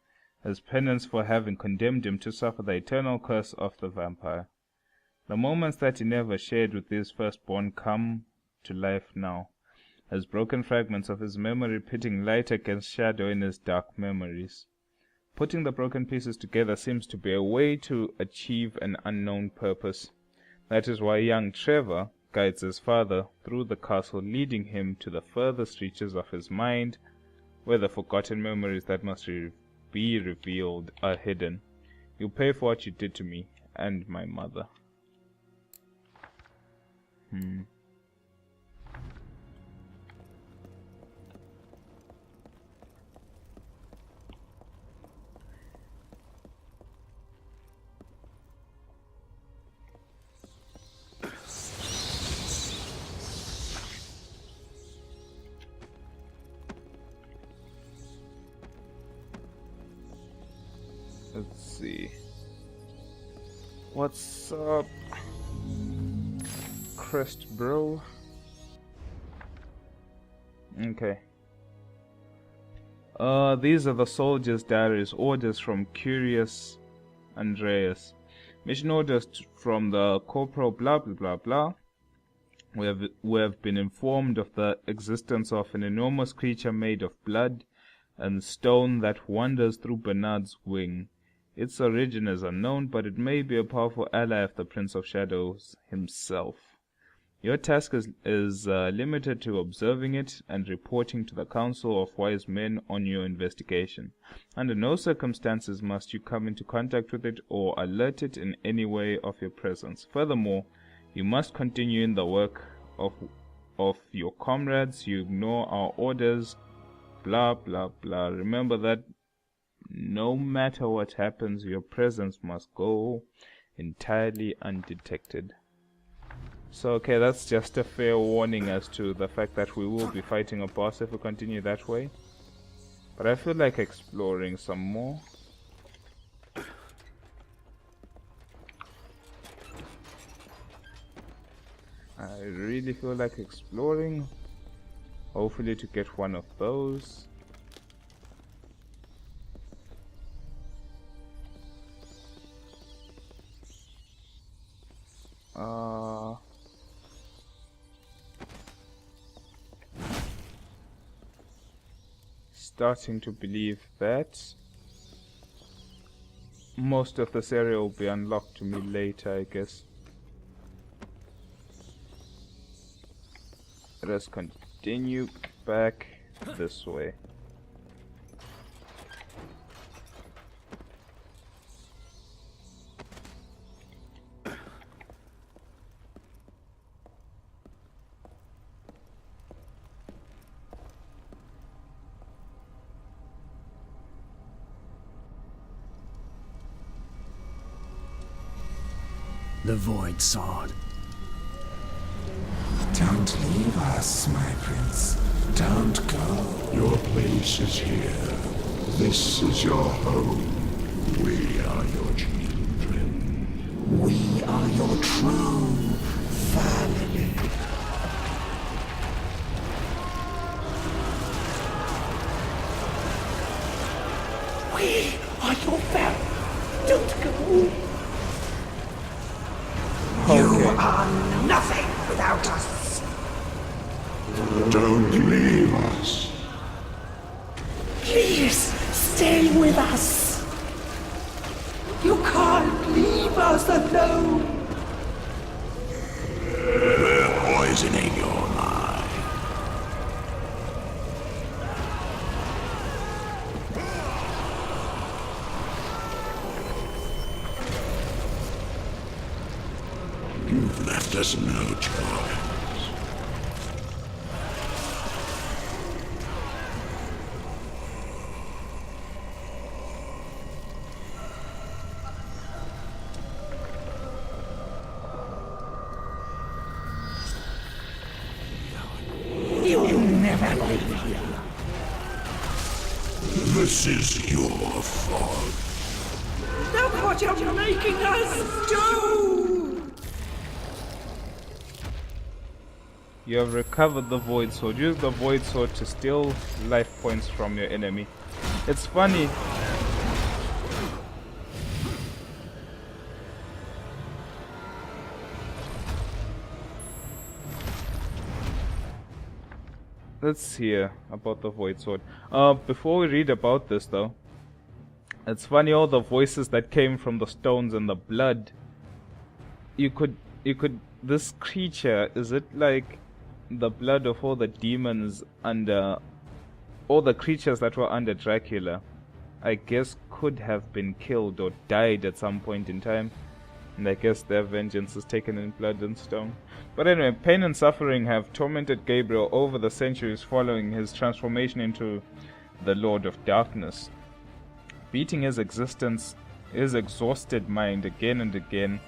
as penance for having condemned him to suffer the eternal curse of the vampire. The moments that he never shared with his firstborn come to life now, as broken fragments of his memory pitting light against shadow in his dark memories. Putting the broken pieces together seems to be a way to achieve an unknown purpose. That is why young Trevor guides his father through the castle, leading him to the furthest reaches of his mind, where the forgotten memories that must be revealed are hidden. You pay for what you did to me and my mother. Let's see. What's up, Crest bro? Okay. These are the soldiers' diaries, orders from Curious Andreas. Mission orders from the Corporal blah blah blah blah. We have been informed of the existence of an enormous creature made of blood and stone that wanders through Bernard's wing. Its origin is unknown, but it may be a powerful ally of the Prince of Shadows himself. Your task is limited to observing it and reporting to the Council of Wise Men on your investigation. Under no circumstances must you come into contact with it or alert it in any way of your presence. Furthermore, you must continue in the work of your comrades. You ignore our orders, blah blah blah. Remember that no matter what happens, your presence must go entirely undetected. So okay, that's just a fair warning as to the fact that we will be fighting a boss if we continue that way. But I feel like exploring some more. I really feel like exploring. Hopefully to get one of those. Starting to believe that most of this area will be unlocked to me later, I guess. Let us continue back this way. The Void Sword. Don't leave us, my prince. Don't go. Your place is here. This is your home. We are your children. We are your true family. We are your family. Don't go. You are nothing without us. Don't leave us. Please stay with us. You can't leave us alone. They're poisoning your mind. You've left us no choice. You'll never leave here. This is your fault. Look what you're making us do! You have recovered the Void Sword. Use the Void Sword to steal life points from your enemy. It's funny. Let's hear about the Void Sword. Before we read about this though, it's funny all the voices that came from the stones and the blood. You could this creature, is it like the blood of all the demons under all the creatures that were under Dracula, I guess could have been killed or died at some point in time, and I guess their vengeance is taken in blood and stone. But anyway, pain and suffering have tormented Gabriel over the centuries following his transformation into the Lord of Darkness, beating his exhausted mind again and again.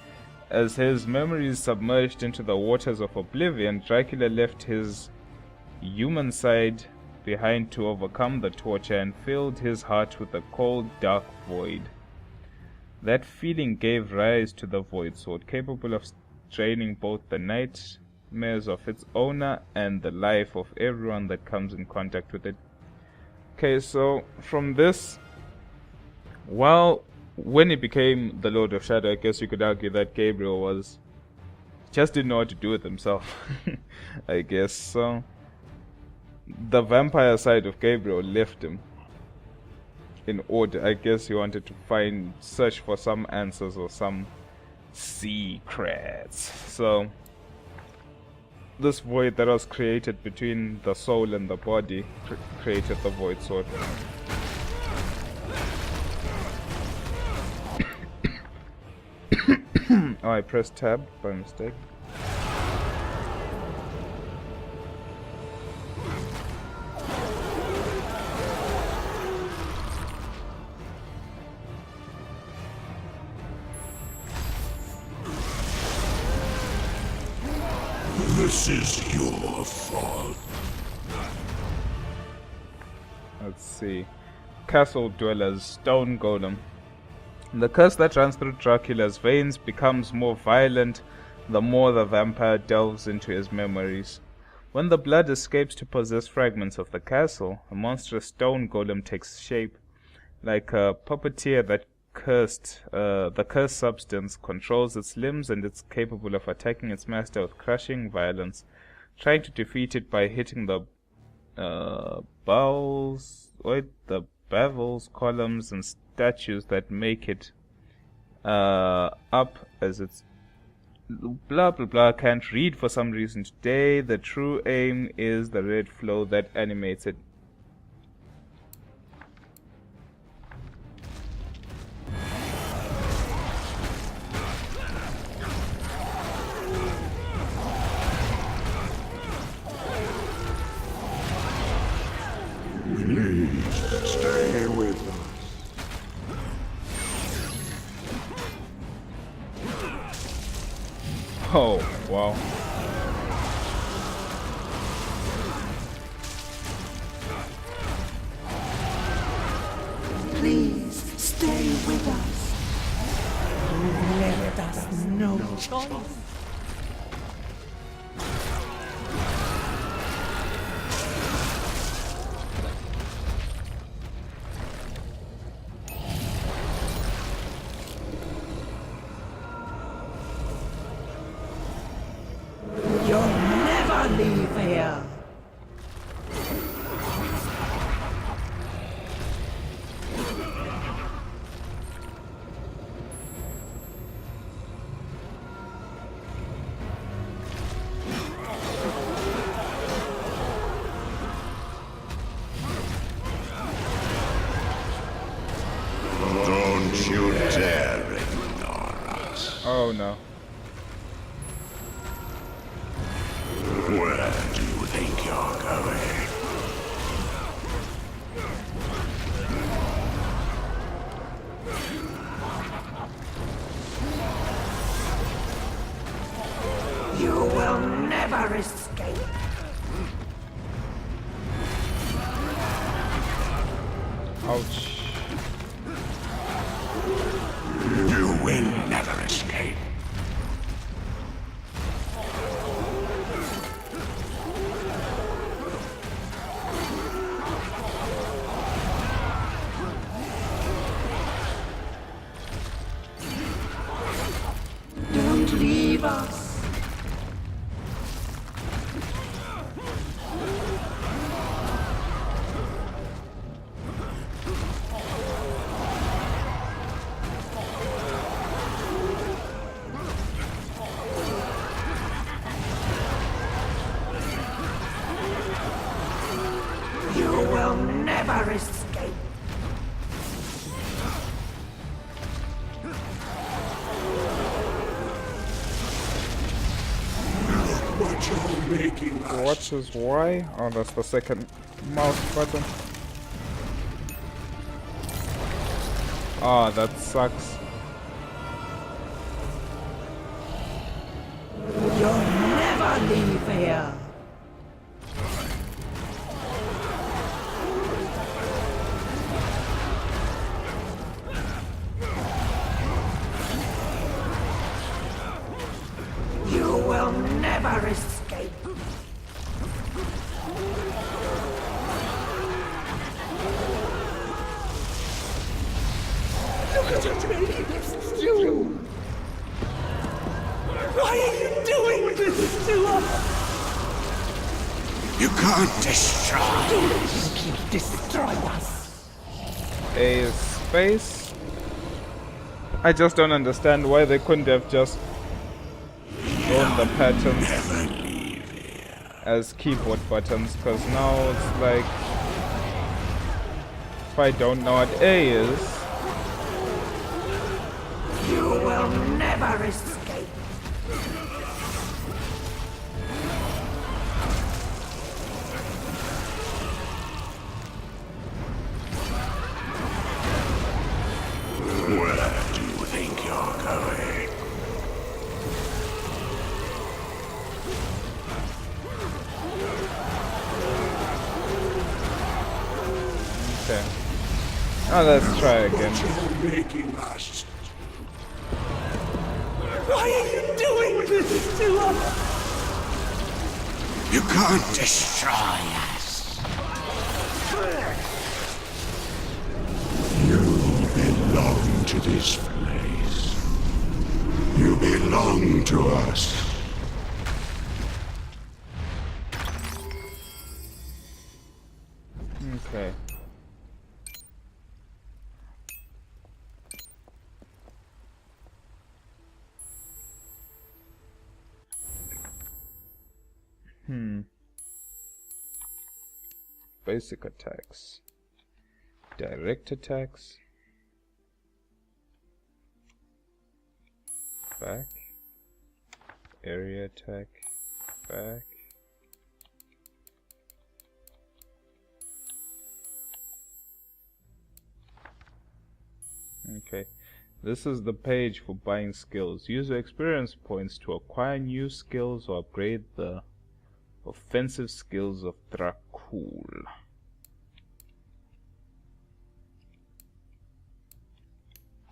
As his memories submerged into the waters of oblivion, Dracula left his human side behind to overcome the torture and filled his heart with a cold, dark void. That feeling gave rise to the Void Sword, capable of draining both the nightmares of its owner and the life of everyone that comes in contact with it. Okay, so from this, when he became the Lord of Shadow, I guess you could argue that Gabriel just didn't know what to do with himself. I guess so. The vampire side of Gabriel left him. in order. I guess he wanted to search for some answers or some secrets. So this void that was created between the soul and the body created the void sword. Oh, I pressed tab by mistake. This is your fault. Let's see. Castle Dwellers, Stone Golem. The curse that runs through Dracula's veins becomes more violent the more the vampire delves into his memories. When the blood escapes to possess fragments of the castle, a monstrous stone golem takes shape. Like a puppeteer, the cursed substance controls its limbs and it's capable of attacking its master with crushing violence. Trying to defeat it by hitting the bevels, columns, and statues that make it up as its blah blah blah. Can't read for some reason today. The true aim is the red flow that animates it. Please stay with us. Oh, wow. Please stay with us. You left us no choice. You'll never leave here. Don't you dare ignore us. Oh no. Where do you think you're going? You will never escape. Ouch. You will never escape. Don't leave us. You will never escape. What you're making us. What is Y? Oh, that's the second mouse button. Ah, that sucks. You'll never leave here. You will never escape. Look at it, it's you. Why are you doing this to us? You can't destroy. You destroy us. A is space. I just don't understand why they couldn't have just thrown the patterns as keyboard buttons, because now it's like if I don't know what A is. You will never escape. Where do you think you're going? Okay. Now let's try again. Making us. Why are you doing this to us? You can't destroy us. You belong to this place. You belong to us. Okay. Basic attacks. Direct attacks. Back. Area attack. Back. Okay. This is the page for buying skills. Use your experience points to acquire new skills or upgrade the offensive skills of Dracul.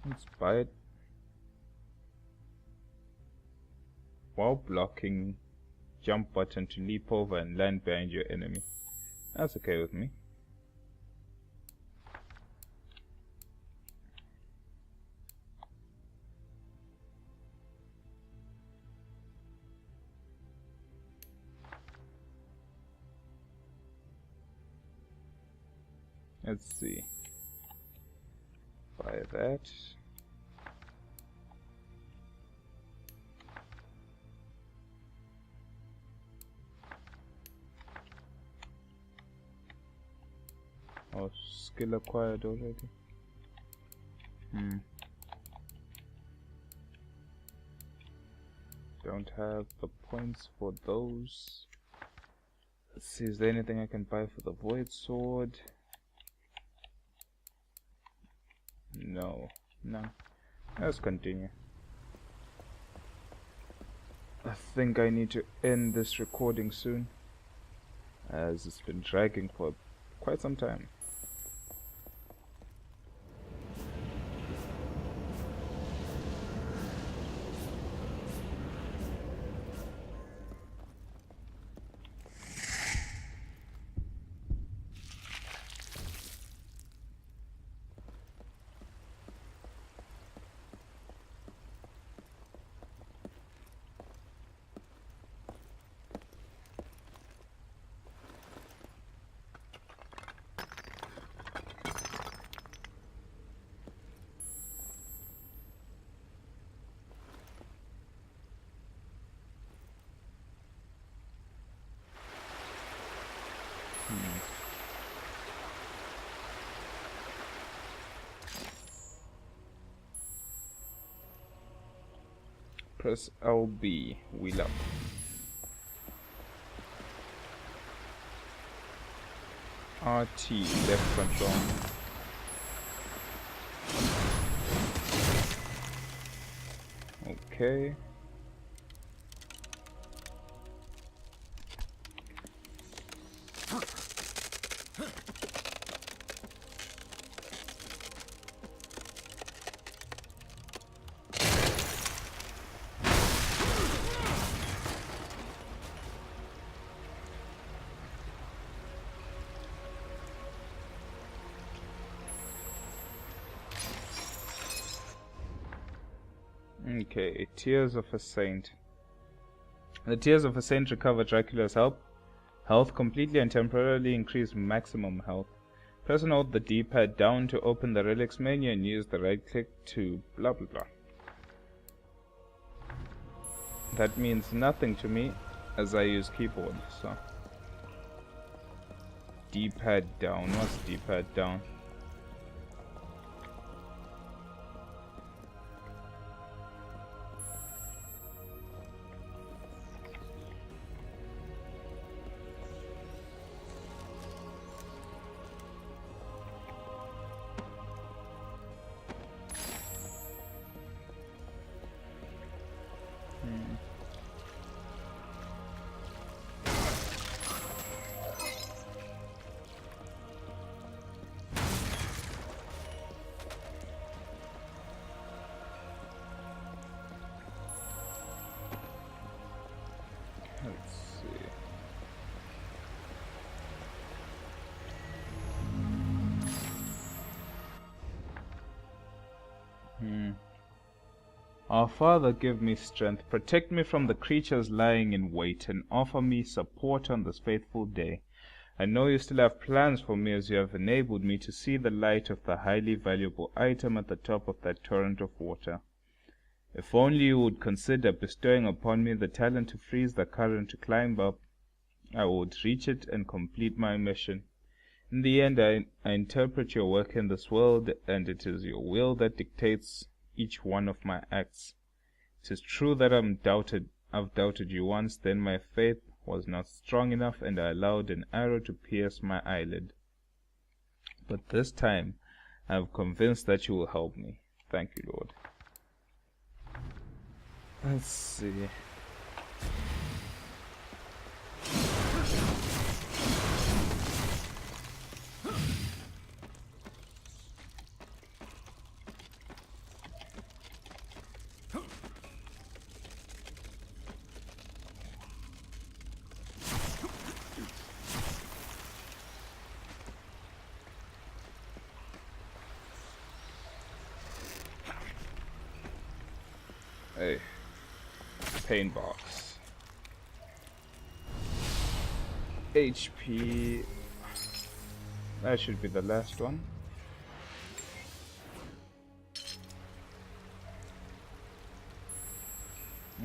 Let's buy it. While blocking, jump button to leap over and land behind your enemy. That's okay with me. Let's see. Buy that. Oh, skill acquired already. Don't have the points for those. Let's see, is there anything I can buy for the Void Sword? No. Let's continue. I think I need to end this recording soon, as it's been dragging for quite some time. Press LB, wheel up. RT, left control. Okay. Okay, Tears of a Saint. The Tears of a Saint recover Dracula's health completely and temporarily increase maximum health. Press and hold the D-pad down to open the relics menu and use the right click to blah blah blah. That means nothing to me as I use keyboard, so. D-pad down. What's D-pad down? Let's see. Our Father, give me strength, protect me from the creatures lying in wait, and offer me support on this faithful day. I know you still have plans for me, as you have enabled me to see the light of the highly valuable item at the top of that torrent of water. If only you would consider bestowing upon me the talent to freeze the current to climb up, I would reach it and complete my mission. In the end, I interpret your work in this world, and it is your will that dictates each one of my acts. It is true that I've doubted you once, then my faith was not strong enough, and I allowed an arrow to pierce my eyelid. But this time, I am convinced that you will help me. Thank you, Lord. Let's see. Hey. Pain box. HP. That should be the last one.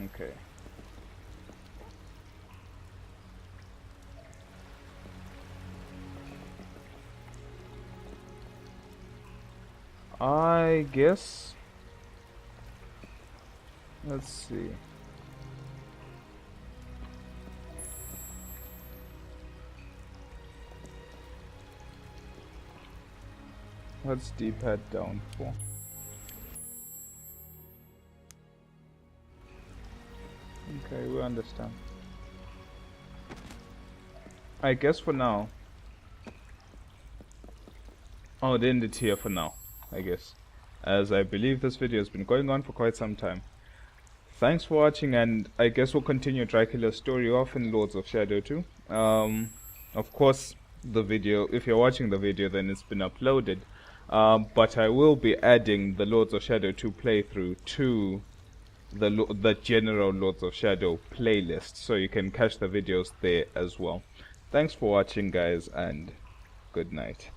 Okay. I guess. Let's see. What's D-pad down for? Okay, we understand. I guess for now. Oh, they ended here for now, I guess. As I believe this video has been going on for quite some time. Thanks for watching, and I guess we'll continue Dracula's story off in Lords of Shadow 2. Of course, the video, if you're watching the video, then it's been uploaded. But I will be adding the Lords of Shadow 2 playthrough to the general Lords of Shadow playlist, so you can catch the videos there as well. Thanks for watching, guys, and good night.